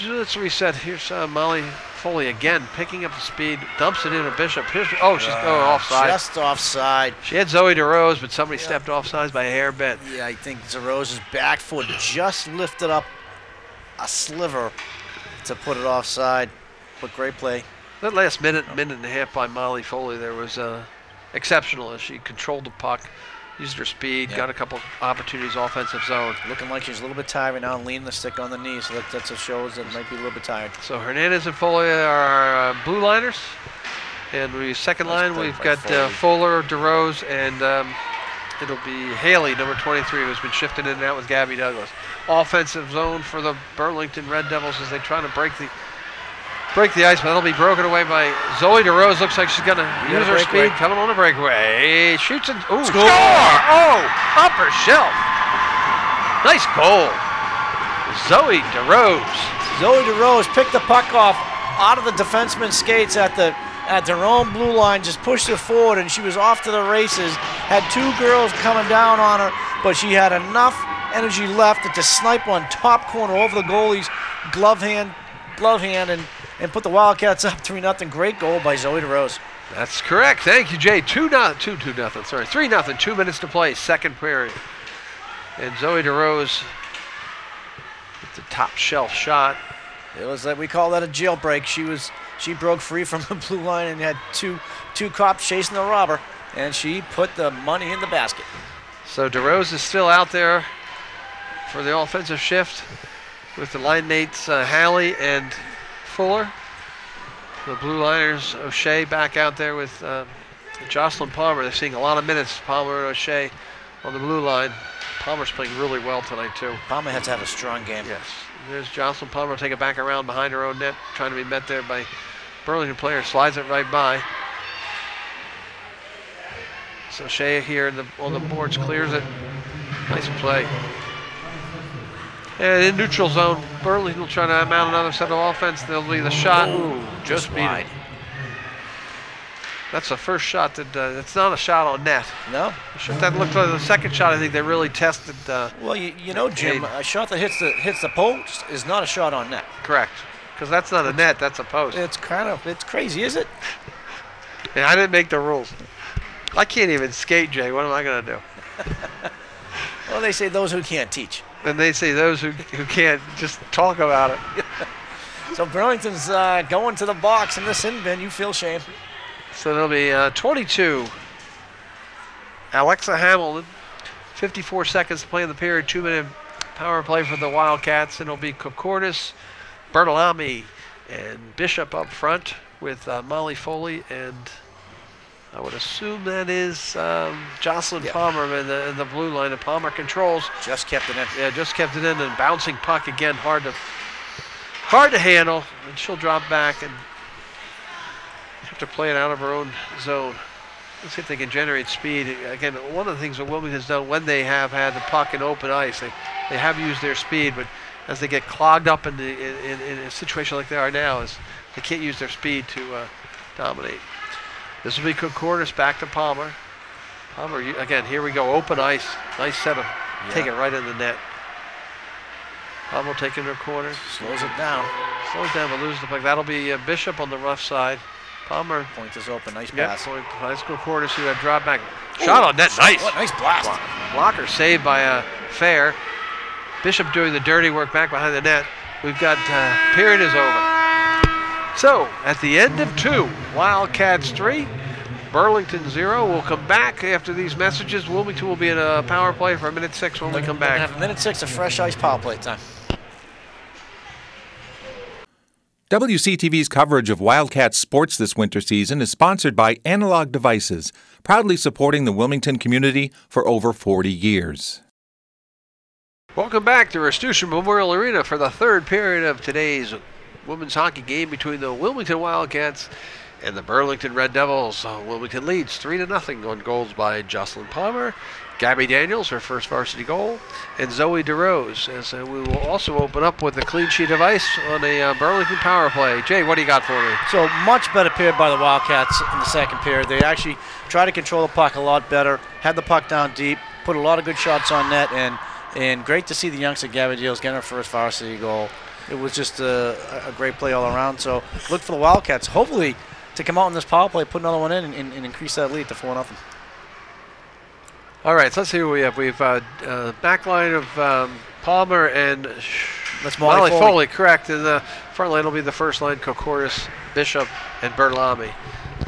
let's reset. Here's Molly Foley again, picking up the speed, dumps it into Bishop. She's offside. Just offside. She had Zoe DeRose, but somebody stepped offside by a hair bit. Yeah, I think DeRose's back foot just lifted up a sliver to put it offside. But great play. That last minute and a half by Molly Foley there was exceptional as she controlled the puck, used her speed, got a couple opportunities offensive zone. Looking like she's a little bit tired right now, leaning the stick on the knee, so that shows that might be a little bit tired. So Hernandez and Foley are our blue liners. And we second line, we've got Fuller, DeRose, and it'll be Haley, number 23, who's been shifting in and out with Gabby Douglas. Offensive zone for the Burlington Red Devils as they try to break the ice, but that'll be broken away by Zoe DeRose. Looks like she's going to use her speed. Coming on a breakaway. Shoots and score! Oh, upper shelf. Nice goal. Zoe DeRose. Zoe DeRose picked the puck off out of the defenseman's skates at their own blue line, just pushed it forward, and she was off to the races. Had two girls coming down on her, but she had enough energy left to snipe one top corner over the goalie's glove hand, and put the Wildcats up 3-0. Great goal by Zoe DeRose. That's correct. Thank you, Jay. 2-0. Sorry, 3-0. 2 minutes to play. Second period. And Zoe DeRose with the top shelf shot. It was we call that a jailbreak. She broke free from the blue line and had two cops chasing the robber, and she put the money in the basket. So DeRose is still out there for the offensive shift with the line mates Halley and Fuller. The blue liners, O'Shea back out there with Jocelyn Palmer. They're seeing a lot of minutes, Palmer and O'Shea on the blue line. Palmer's playing really well tonight too. Palmer had to have a strong game. Yes, There's Jocelyn Palmer, take it back around behind her own net, trying to be met there by Burlington player, slides it right by. So Shea here on the boards clears it. Nice play. And in neutral zone, Burlington will try to mount another set of offense. There'll be the shot. Ooh, just wide. That's the first shot that it's not a shot on net. No. That looked like the second shot. I think they really tested. Well, you know, Jim, a shot that hits the post is not a shot on net. Correct, because that's not a net. That's a post. It's crazy, is it? Yeah, I didn't make the rules. I can't even skate, Jay. What am I going to do? Well, they say those who can't teach. And they say those who can't just talk about it. So Burlington's going to the box in the sin bin. You feel shame. So there'll be 22. Alexa Hamilton, 54 seconds to play in the period, 2-minute power play for the Wildcats. And it'll be Kokornis, Bertolami, and Bishop up front with Molly Foley, and I would assume that is Jocelyn Palmer in the blue line. And Palmer controls. Just kept it in. Yeah, just kept it in, and bouncing puck again, hard to handle. And she'll drop back and have to play it out of her own zone. Let's see if they can generate speed. Again, one of the things that Wilmington has done when they have had the puck in open ice, they have used their speed, but as they get clogged up in a situation like they are now, is they can't use their speed to dominate. This will be Kokornis back to Palmer. Palmer, again, here we go, open ice. Nice setup. Take it right in the net. Palmer taking her corner. Slows it down. Slows down but loses the puck. That'll be Bishop on the rough side. Palmer. Point is open. Nice pass. Nice Kokornis. See that drop back. Shot on net. Nice. What nice blast. Blocker saved by Fair. Bishop doing the dirty work back behind the net. We've got period is over. So, at the end of 2, Wildcats 3, Burlington 0. We'll come back after these messages. Wilmington will be in a power play for 1:06 when we come back. Have 1:06 of fresh ice power play time. WCTV's coverage of Wildcats sports this winter season is sponsored by Analog Devices, proudly supporting the Wilmington community for over 40 years. Welcome back to Restution Memorial Arena for the third period of today's women's hockey game between the Wilmington Wildcats and the Burlington Red Devils. Wilmington leads 3-0 on goals by Jocelyn Palmer, Gabby Daniels, her first varsity goal, and Zoe DeRose. As we will also open up with a clean sheet of ice on a Burlington power play. Jay, what do you got for me? So much better period by the Wildcats in the second period. They actually tried to control the puck a lot better, had the puck down deep, put a lot of good shots on net, and great to see the youngster Gabby Daniels getting her first varsity goal. It was just a great play all around. So look for the Wildcats, hopefully, to come out in this power play, put another one in, and increase that lead to 4-0. All right, so let's see who we have. We've back line of Palmer and Molly Foley, correct. And the front line will be the first line, Kokornis, Bishop, and Bertolami.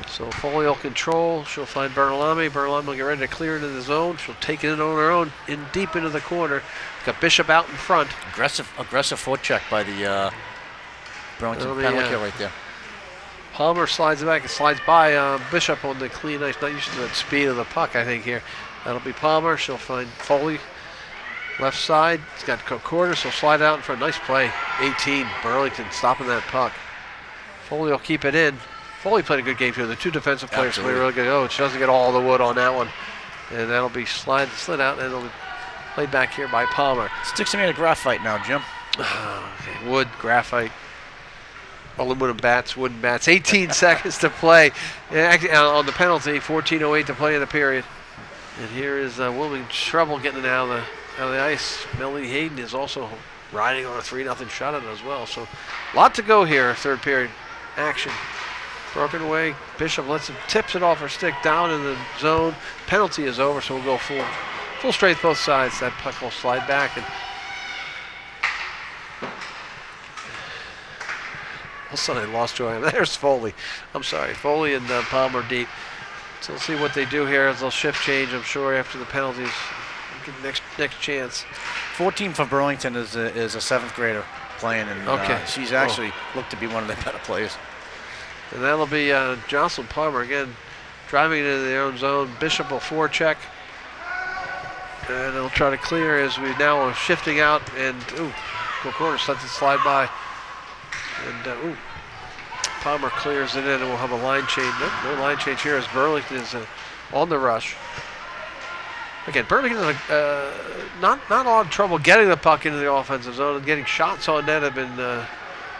So Foley will control. She'll find Bertolami. Bertolami will get ready to clear into the zone. She'll take it in on her own, in deep into the corner. Got Bishop out in front. Aggressive forecheck by the Burlington penalty kill right there. Palmer slides it back and slides by Bishop on the clean ice. Not used to that speed of the puck, I think, here. That'll be Palmer. She'll find Foley. Left side. It's got Kokornis. She'll slide out in front. Nice play. 18. Burlington stopping that puck. Foley will keep it in. Foley played a good game here. The two defensive players played really good. Oh, she doesn't get all the wood on that one. And that'll be slid out, and it'll be played back here by Palmer. Sticks made a graphite now, Jim. Okay. Wood, graphite, aluminum bats, wooden bats. 18 seconds to play. And actually, on the penalty, 14:08 to play in the period. And here is Wilmington trouble getting it out of the ice. Melanie Hayden is also riding on a 3-0 shutout as well. So a lot to go here, third period action. Broken away. Bishop tips it off her stick down in the zone. Penalty is over, so we'll go full strength both sides. That puck will slide back. And all of a sudden I lost joy. There's Foley. I'm sorry. Foley and Palmer deep. So we'll see what they do here as they'll shift change, I'm sure, after the penalties. Next chance. 14 for Burlington is a 7th grader playing, and she's actually looked to be one of the better players. And that'll be Jocelyn Palmer again, driving into their own zone. Bishop will forecheck, and they'll try to clear as we now are shifting out. And Kokoris lets it slide by. And Palmer clears it in, and we'll have a line change. Nope, no line change here as Burlington is on the rush. Again, Burlington is not a lot of trouble getting the puck into the offensive zone, and getting shots on net have been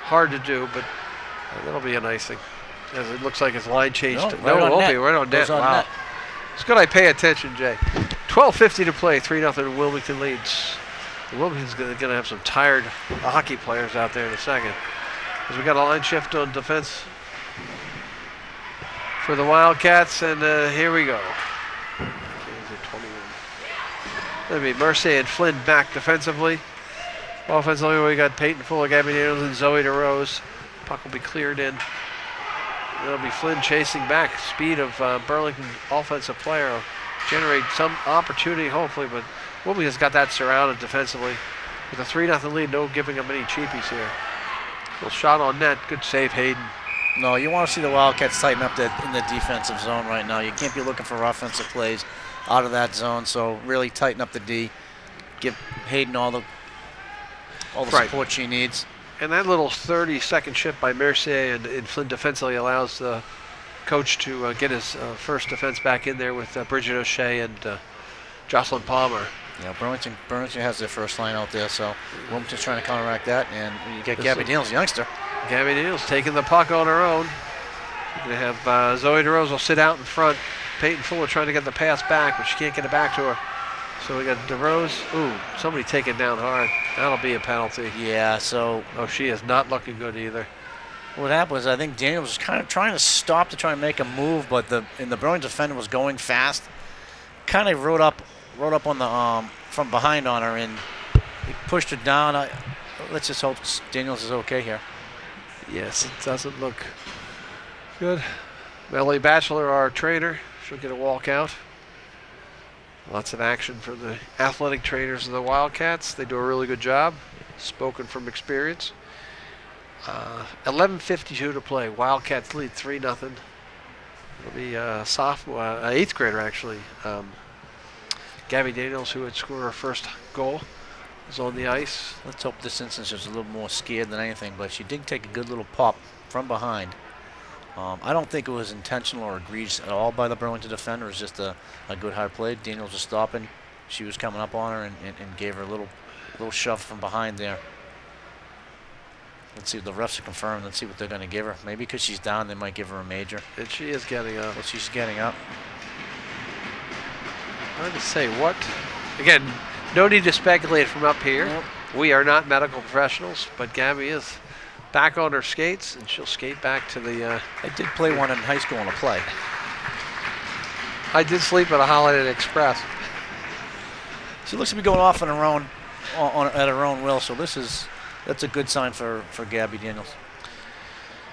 hard to do, but that'll be an icing. As it looks like it's line changed. No, it won't be. Right on net. Wow. Net. It's good I pay attention, Jay. 12:50 to play, 3-0 Wilmington leads. Wilmington's going to have some tired hockey players out there in a second. As we got a line shift on defense for the Wildcats, and here we go. That'll be Mercier and Flynn back defensively. Offensively, we got Peyton Fuller, Gabby Daniels, and Zoe DeRose. Puck will be cleared in. It'll be Flynn chasing back. Speed of Burlington offensive player will generate some opportunity, hopefully, but Wilmington's got that surrounded defensively. With a 3-0 lead, no giving up any cheapies here. Little shot on net. Good save, Hayden. No, you want to see the Wildcats tighten up in the defensive zone right now. You can't be looking for offensive plays out of that zone, so really tighten up the D. Give Hayden all the support she needs. And that little 30-second shift by Mercier and Flynn defensively allows the coach to get his first defense back in there with Bridget O'Shea and Jocelyn Palmer. Yeah, Burlington has their first line out there, so Wilmington's trying to counteract that, and you get Gabby Daniels, youngster. Gabby Daniels taking the puck on her own. They have Zoe DeRose will sit out in front. Peyton Fuller trying to get the pass back, but she can't get it back to her. So we got DeRose. Ooh, somebody taking down hard. That'll be a penalty. Yeah, so. Oh, she is not looking good either. What happened was I think Daniels was kind of trying to stop to try and make a move, but the Burlington defender was going fast. Kind of rode up on the from behind on her, and he pushed her down. Let's just hope Daniels is okay here. Yes, it doesn't look good. Melanie Batchelor, our trainer, she'll get a walkout. Lots of action for the athletic trainers of the Wildcats. They do a really good job, spoken from experience. 11:52 to play. Wildcats lead 3-0. It'll be a sophomore, 8th grader actually. Gabby Daniels, who had scored her first goal, is on the ice. Let's hope this instance is a little more scared than anything, but she did take a good little pop from behind. I don't think it was intentional or egregious at all by the Burlington defender. It was just a good hard play. Daniels was stopping. She was coming up on her and gave her a little shove from behind there. Let's see if the refs are confirmed. Let's see what they're going to give her. Maybe because she's down, they might give her a major. And she is getting up. Well, she's getting up. Hard to say what. Again, no need to speculate from up here. Nope. We are not medical professionals, but Gabby is back on her skates, and she'll skate back to the... I did play one in high school in a play. I did sleep at a Holiday Inn Express. She looks to be going off on her own, at her own will, so that's a good sign for Gabby Daniels.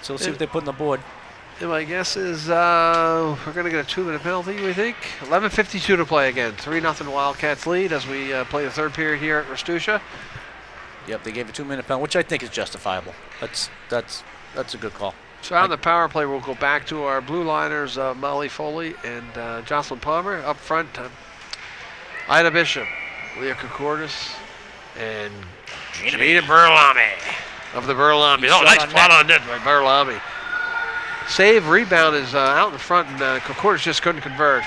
So let's see what they put on the board. And my guess is we're going to get a 2-minute penalty, we think. 11:52 to play again. 3-0 Wildcats lead as we play the third period here at Rastusha. Yep, they gave a 2-minute penalty, which I think is justifiable. That's a good call. So on the power play, we'll go back to our blue liners, Molly Foley and Jocelyn Palmer. Up front, Ida Bishop, Leah Kokoris, and Janita Burlami of the Burlami. Oh, nice plot on net by Burlami. Save, rebound is out in front, and Kokoris just couldn't convert.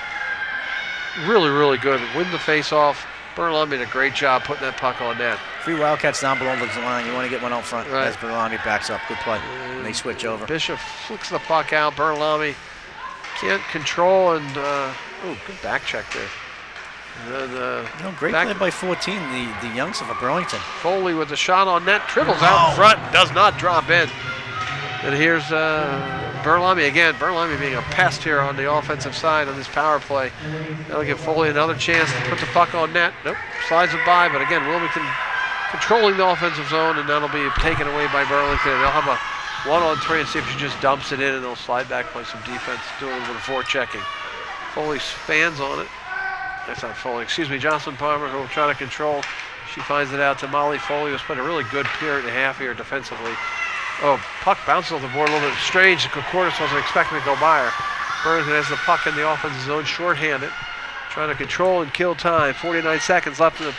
Really, really good. Win the face-off. Burlami did a great job putting that puck on net. 3 Wildcats down below the line. You want to get one out front as Burlami backs up. Good play. And they switch over. Bishop flicks the puck out. Burlami can't control, and good back check there. Great play by 14, the youngster of Burlington. Foley with the shot on net, dribbles out in front, does not drop in. And here's Burlami again. Burlami being a pest here on the offensive side on this power play. That'll give Foley another chance to put the puck on net. Nope, slides it by, but again, Wilmington controlling the offensive zone, and that'll be taken away by Burlington. They'll have a 1-on-3 and see if she just dumps it in, and they'll slide back, play some defense, do a little bit of forechecking. Foley fans on it. That's not Foley, excuse me, Jocelyn Palmer, who will try to control. She finds it out to Molly Foley, who's played a really good period and a half here defensively. Oh, puck bounces off the board a little bit strange. Kokoris wasn't expecting to go by her. Burlington has the puck in the offensive zone, shorthanded. Trying to control and kill time. 49 seconds left in the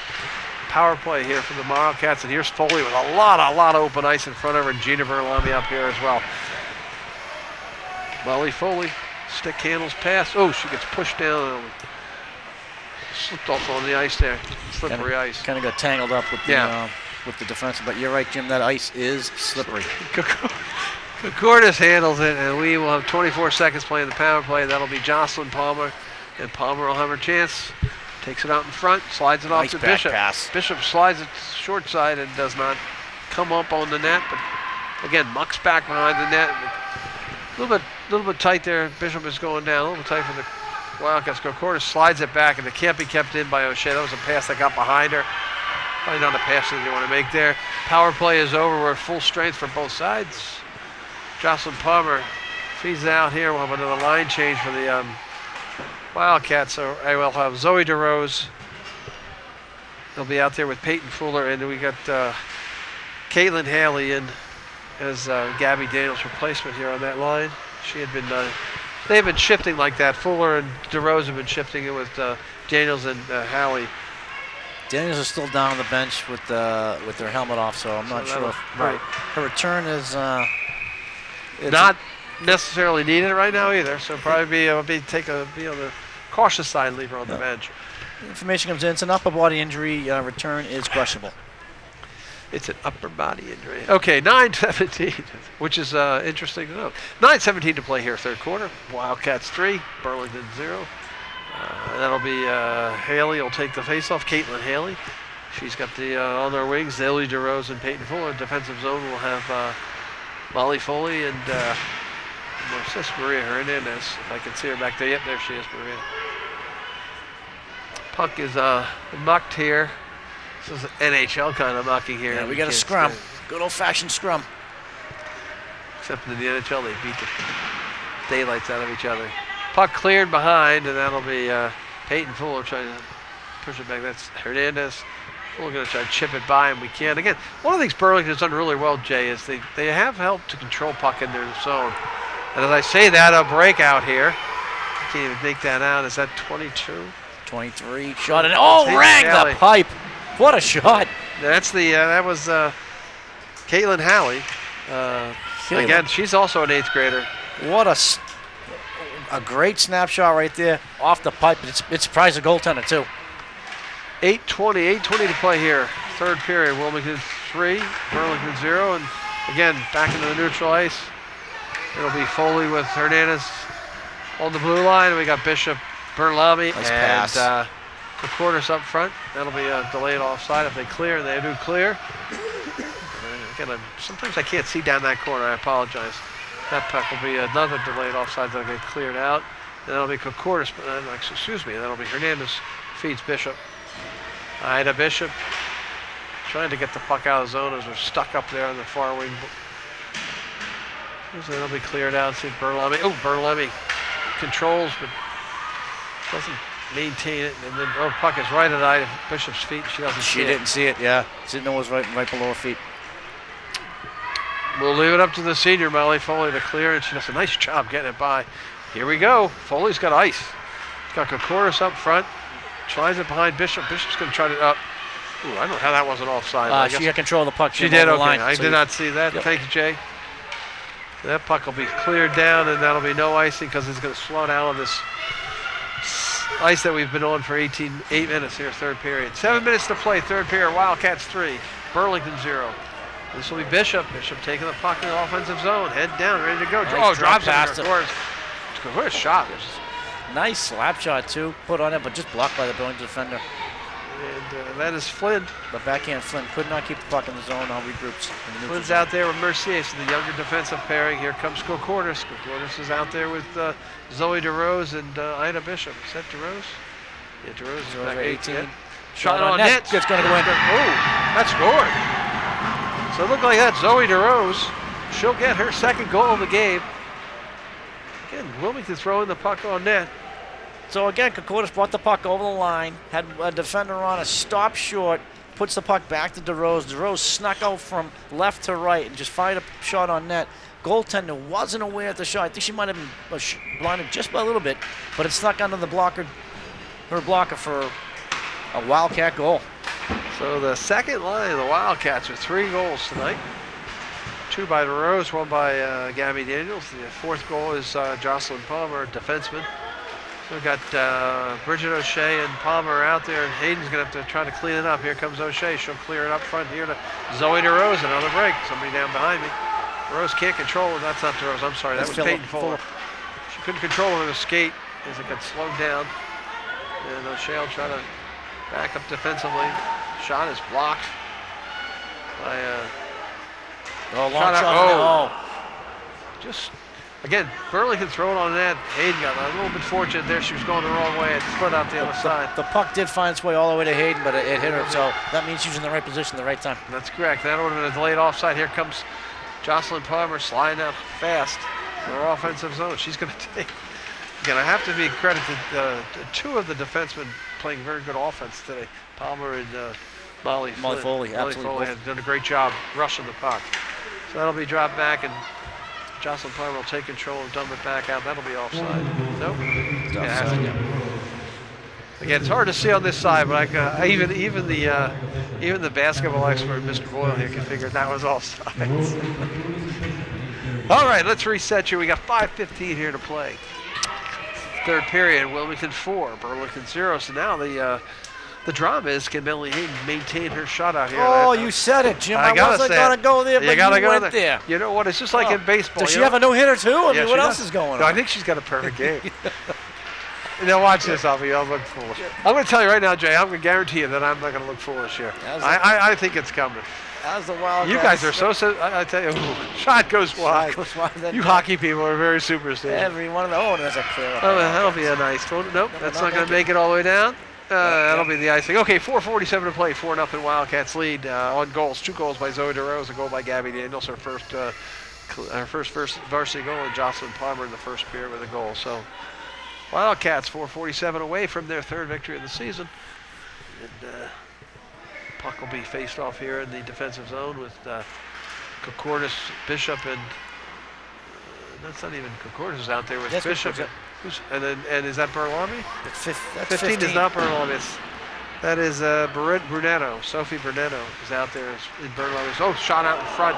power play here for the Wildcats, and here's Foley with a lot of open ice in front of her, and Gina Burlami up here as well. Molly Foley, stick handles pass. Oh, she gets pushed down. Slipped off on the ice there. Slippery ice. Kind of got tangled up with the defense, but you're right, Jim, that ice is slippery. Koukouris handles it, and we will have 24 seconds playing the power play. That'll be Jocelyn Palmer, and Palmer will have her chance. Takes it out in front, slides it off to Bishop. Pass. Bishop slides it short side and does not come up on the net, but again, mucks back behind the net. A little bit tight there. Bishop is going down, a little bit tight for the Wildcats. Koukouris slides it back, and it can't be kept in by O'Shea. That was a pass that got behind her. Probably not a pass that you want to make there. Power play is over. We're at full strength for both sides. Jocelyn Palmer feeds it out here. We'll have another line change for the Wildcats. So I will have Zoe DeRose. They'll be out there with Peyton Fuller, and we got Caitlin Haley in as Gabby Daniels' replacement here on that line. She had been, they've been shifting like that. Fuller and DeRose have been shifting it with Daniels and Haley. Daniels is still down on the bench with their helmet off, so I'm not sure if her return is not necessarily needed right now either. So probably be on the cautious side, leave her on the bench. Information comes in. It's an upper body injury. Return is questionable. It's an upper body injury. Okay, 9:17, which is interesting to know. 9:17 to play here, third quarter. Wildcats 3, Burlington 0. That'll be Haley will take the faceoff. Caitlin Haley. She's got the on their wings. Zoe DeRose and Peyton Fuller. Defensive zone will have Molly Foley and Maria Hernandez. If I can see her back there. Yep, there she is, Maria. Puck is mucked here. This is NHL kind of mucking here. Yeah, we got a scrum. Good old-fashioned scrum. Except in the NHL, they beat the daylights out of each other. Puck cleared behind, and that'll be Peyton Fuller trying to push it back. That's Hernandez. We're going to try to chip it by, and we can. Again, one of the things Burlington's done really well, Jay, is they have helped to control puck in their zone. And as I say that, a breakout here. I can't even make that out. Is that 22? 23. Shot, and rang the pipe. What a shot. That's that was Caitlin Haley. Again, she's also an 8th grader. What a great snapshot right there off the pipe. It surprised the goaltender too. 8:20 to play here. Third period. Wilmington 3, Burlington 0, and again back into the neutral ice. It'll be Foley with Hernandez on the blue line, and we got Bishop, Burlami, and Koukouris up front. That'll be a delayed offside if they clear, and they do clear. Again, sometimes I can't see down that corner. I apologize. That puck will be another delayed offside that'll get cleared out. And that'll be Koukouris, excuse me, that'll be Hernandez feeds Bishop. Ida Bishop trying to get the puck out of the zone as we're stuck up there on the far wing. So that'll be cleared out. See Burlami. Oh, Burlami controls, but doesn't maintain it. And then puck is right at Ida Bishop's feet. She didn't see it. Yeah. She didn't know it was right below her feet. We'll leave it up to the senior, Molly Foley, to clear, and she does a nice job getting it by. Here we go. Foley's got ice. She's got Koukouris up front. Tries it behind Bishop. Bishop's going to try to I don't know how that wasn't offside. She had control of the puck. She did, okay. Line, I did not see that. Yep. Thank you, Jay. That puck will be cleared down, and that'll be no icing because it's going to slow down on this ice that we've been on for 8 minutes here, third period. 7 minutes to play, third period. Wildcats 3, Burlington 0. This will be Bishop. Bishop taking the puck in the offensive zone. Head down, ready to go. Nice drops past it. What a shot. Nice slap shot, too. Put on it, but just blocked by the Burlington defender. And that is Flynn. The backhand Flynn could not keep the puck in the zone. All regroups. Flynn's out there with Mercier, so the younger defensive pairing. Here comes Koukouris. Koukouris is out there with Zoe DeRose and Ida Bishop. Is that DeRose? Yeah, DeRose is back 18. Shot on net. It's going to go in. Oh, that scored. So it looked like that. Zoe DeRose, she'll get her second goal of the game. Again, Wilmington throwing the puck on net. So again, Koukouris brought the puck over the line, had a defender on a stop short, puts the puck back to DeRose. DeRose snuck out from left to right and just fired a shot on net. Goaltender wasn't aware of the shot. I think she might have been blinded just by a little bit, but it snuck under the blocker, her blocker for a Wildcat goal. So the second line of the Wildcats with 3 goals tonight. 2 by DeRose, 1 by Gabby Daniels. The fourth goal is Jocelyn Palmer, defenseman. So we've got Bridget O'Shea and Palmer out there. Hayden's going to have to try to clean it up. Here comes O'Shea. She'll clear it up front here to Zoe DeRose. Another break. Somebody down behind me. DeRose can't control it. That's not DeRose. I'm sorry. That was Peyton Fuller. She couldn't control it with a skate as it got slowed down. And O'Shea will try to back up defensively. Shot is blocked by long shot. Just again, Burlington throwing on that. Hayden got a little bit fortunate there. She was going the wrong way. It split out the other side. The puck did find its way all the way to Hayden, but it hit her, so that means she was in the right position at the right time. That's correct. That would have been a delayed offside. Here comes Jocelyn Palmer sliding out fast for her offensive zone. She's going to take. Again, I have to be credited to 2 of the defensemen playing very good offense today. Palmer and Molly Foley. Molly Foley had done a great job rushing the puck. So that'll be dropped back, and Jocelyn Palmer will take control and dump it back out. That'll be offside. Nope. Again, it's hard to see on this side, but even the basketball expert, Mr. Boyle here, can figure that was offside. All right, let's reset you. We got 5:15 here to play. Third period, Wilmington 4, Burlington 0. So now the drama is, can Melanie Hayden maintain her shot out here? Oh, you said it, Jim. I wasn't going to go there, but you went there. You know what? It's just like in baseball. Does she have a no-hitter, too? I mean, what else is going on? No, I think she's got a perfect game. Now watch this, Alfie. I'll look foolish. I'm going to tell you right now, Jay, I'm going to guarantee you that I'm not going to look foolish here. I think it's coming. As the Wildcats. You guys are so I tell you, shot goes wide. You hockey people are very superstitious. Every one of them. Oh, there's a clear up. Oh, that'll be a nice one. Nope, that's not going to make it all the way down. That'll be the icing. Okay, 4:47 to play. 4-0 Wildcats lead on goals. 2 goals by Zoe DeRose, a goal by Gabby Daniels, her first varsity goal, and Jocelyn Palmer in the first period with a goal. So Wildcats 4:47 away from their 3rd victory of the season. And puck will be faced off here in the defensive zone with Kokornis, Bishop, and that's not even Kokornis is out there with Bishop. And is that Burlami? 15 is not Burlami. That is Brunetto. Sophie Brunetto is out there in Burlami. Oh, shot out in front.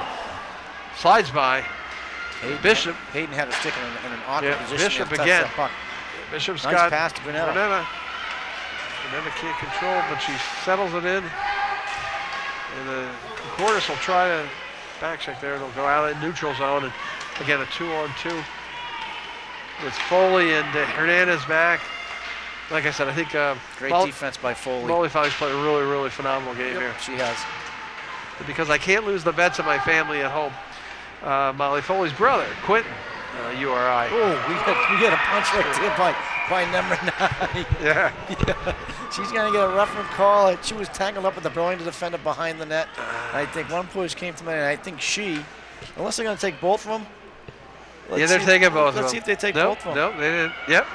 Slides by. Bishop. Hayden had a stick in an awkward position. Bishop again. Bishop's nice got pass to Brunetto. Brunetto can't control, but she settles it in. And the Kokornis will try to back check there. It'll go out in neutral zone. And again, a 2-on-2 with Foley and Hernandez back. Like I said, I think great defense by Foley. Molly Foley's played a really, really phenomenal game here. She has. Because I can't lose the bets of my family at home. Molly Foley's brother, Quentin, URI. Oh, we get a punch right there by number 9. Yeah. She's going to get a rougher call. She was tangled up with the Burlington defender behind the net. I think one push came to me, and I think unless they're going to take both of them. They're taking both of them. Let's see if they take both of them. No, they didn't. Yep.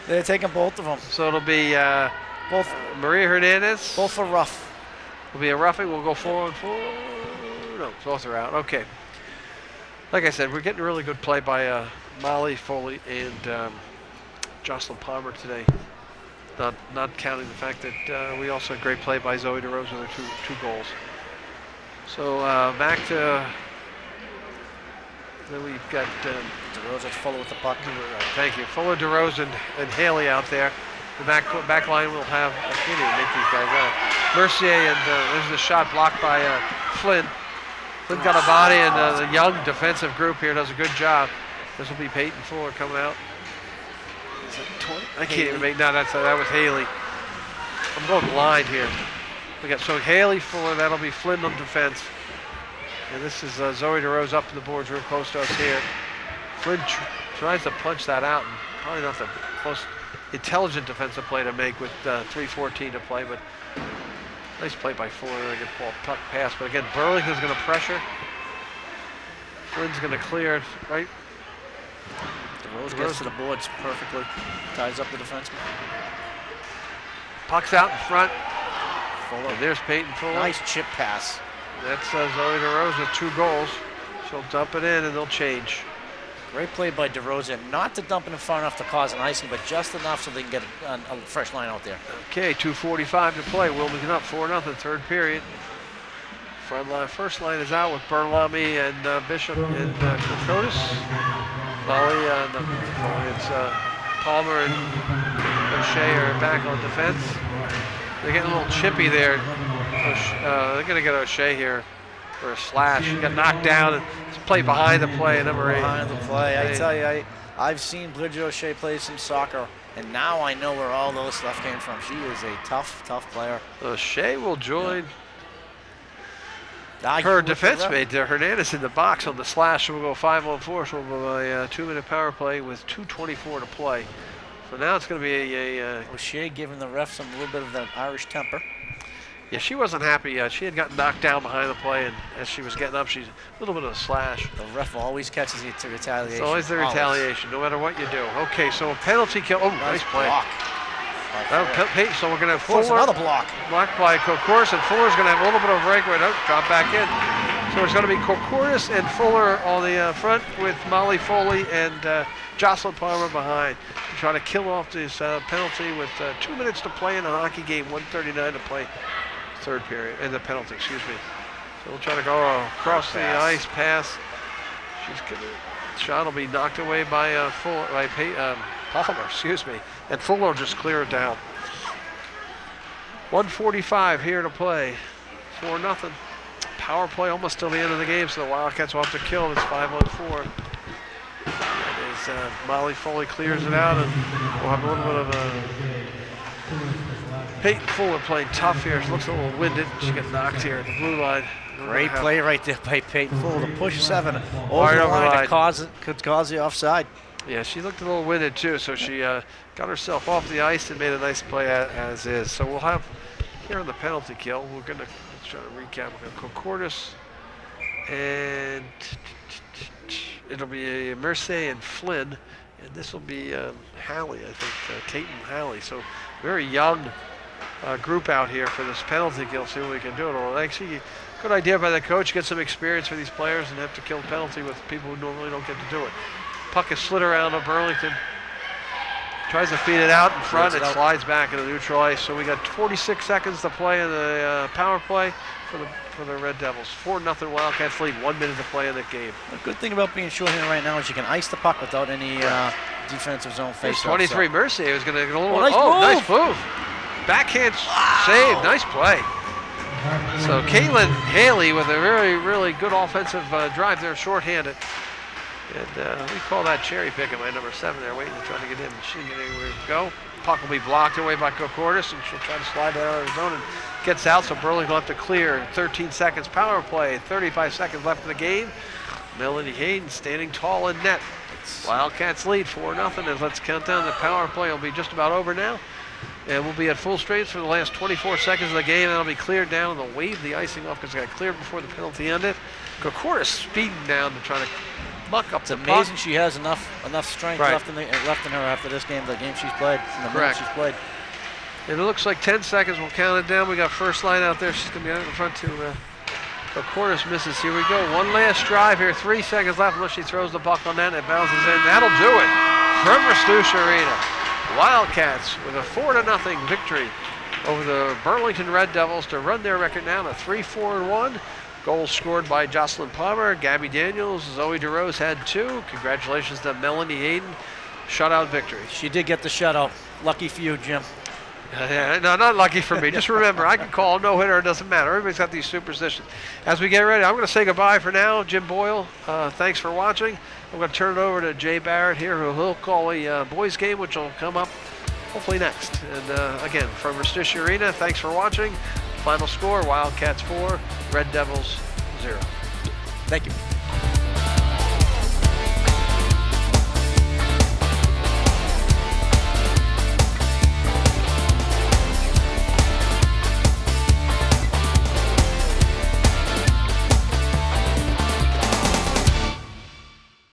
They're taking both of them. So it'll be both Maria Hernandez. Both are rough. Will be a roughing. We'll go 4-on-4. No, both are out. Okay. Like I said, we're getting really good play by Molly Foley and Jocelyn Palmer today. Not counting the fact that we also had great play by Zoe DeRose with her two goals. So back to then we've got DeRose is Fuller with the puck. Thank you, Fuller, DeRose, and Haley out there. The back line will have I can't even make these guys out. Mercier and there's the shot blocked by Flynn. Flynn got a body, and the young defensive group here does a good job. This will be Peyton Fuller coming out. Is it 20? I can't even make. No, that was Haley. I'm going blind here. We got so Haley Fuller. That'll be Flynn on defense. And this is Zoe DeRose up in the boards real close to us here. Flynn tries to punch that out, and probably not the most intelligent defensive play to make with 3:14 to play, but nice play by Fuller. They get ball puck pass, but again, Burlington's going to pressure. Flynn's going to clear it, right? DeRose gets to the boards perfectly. Ties up the defenseman. Puck's out in front. Fuller. And there's Peyton Fuller. Nice chip pass. That's Zoe DeRose with 2 goals. She'll dump it in, and they'll change. Great play by DeRosa, not to dump it in far enough to cause an icing, but just enough so they can get a fresh line out there. Okay, 2:45 to play. Wilmington up 4-0, third period. First line is out with Burlington and Bishop and Kokotis. Molly, it's Palmer and O'Shea are back on defense. They're getting a little chippy there. They're going to get O'Shea here for a slash. He got knocked down and it's played behind the play, number 8. Behind the play. I tell you, I've seen Bridget O'Shea play some soccer, and now I know where all those stuff came from. She is a tough player. O'Shea will join her defense mate, Hernandez, in the box on the slash. So we'll go 5-on-4, so we'll go a 2-minute power play with 2:24 to play. So now it's going to be a O'Shea giving the ref a little bit of that Irish temper. Yeah, she wasn't happy. She had gotten knocked down behind the play, and as she was getting up, she's a little bit of a slash. The ref always catches you to retaliation. It's always the retaliation, no matter what you do. Okay, so a penalty kill. Oh, nice play. Block. So we're going to have Fuller. Another block. Blocked by Kokoris, and Fuller's going to have a little bit of a breakaway. Oh, drop back in. So it's going to be Kokoris and Fuller on the front with Molly Foley and Jocelyn Palmer behind. Trying to kill off this penalty with 2 minutes to play in a hockey game, 1:39 to play. Third period, and the penalty, excuse me. So we'll try to go across the ice pass. Shot will be knocked away by Palmer, excuse me. And Fuller will just clear it down. 1:45 here to play. 4-0. Power play almost till the end of the game, so the Wildcats will have to kill. It's 5-on-4. As Molly Foley clears it out, and we'll have a little bit of a Peyton Fuller playing tough here. She looks a little winded. She got knocked here at the blue line. Great play right there by Peyton Fuller to push 7 over the line could cause the offside. Yeah, she looked a little winded too, so she got herself off the ice and made a nice play as is. So we'll have here on the penalty kill. Let's try to recap. We're going to Kokortis, and it'll be a Mercier and Flynn, and this will be Halley, I think, Tatum Halley. So very young group out here for this penalty kill. See what we can do. It'll actually good idea by the coach. Get some experience for these players and have to kill penalty with people who normally don't get to do it. Puck is slid around to Burlington. Tries to feed it out in front. It slides back into neutral ice. So we got 46 seconds to play in the power play for the Red Devils. 4-0 Wildcats lead. 1 minute to play in the game. The good thing about being shorthanded right now is you can ice the puck without any defensive zone face. 23 Mercier was going to get a little. Nice move. Backhand save. Nice play. So Caitlin Haley with a really good offensive drive there, shorthanded. And we call that cherry picking by number 7 there, waiting to try to get in. She didn't get anywhere to go. Puck will be blocked away by Kokortis, and she'll try to slide that out of the zone and gets out, so Burlington will have to clear. 13 seconds power play, 35 seconds left in the game. Melanie Hayden standing tall in net. Wildcats lead 4-0, and let's count down. The power play will be just about over now. And we'll be at full strength for the last 24 seconds of the game. That'll be cleared down, and they'll wave the icing off because it got cleared before the penalty ended. Kokortis speeding down to try to muck up the puck. It's amazing she has enough strength left in her after this game, the game she's played, and the minutes she's played. And it looks like 10 seconds. We'll count it down. We got first line out there. She's going to be out in front to Kokortis misses. Here we go. One last drive here. 3 seconds left unless she throws the puck on that and it bounces in. That'll do it from Restouche Arena. Wildcats with a 4-0 victory over the Burlington Red Devils to run their record now to 3-4-1. Goals scored by Jocelyn Palmer, Gabby Daniels, Zoe DeRose had 2. Congratulations to Melanie Hayden. Shutout victory. She did get the shutout. Lucky for you, Jim. No, not lucky for me. Just remember, I can call no-hitter. It doesn't matter. Everybody's got these superstitions. As we get ready, I'm going to say goodbye for now. Jim Boyle, thanks for watching. I'm going to turn it over to Jay Barrett here, who will call a boys game, which will come up hopefully next. And again, from Restouche Arena, thanks for watching. Final score, Wildcats 4, Red Devils 0. Thank you.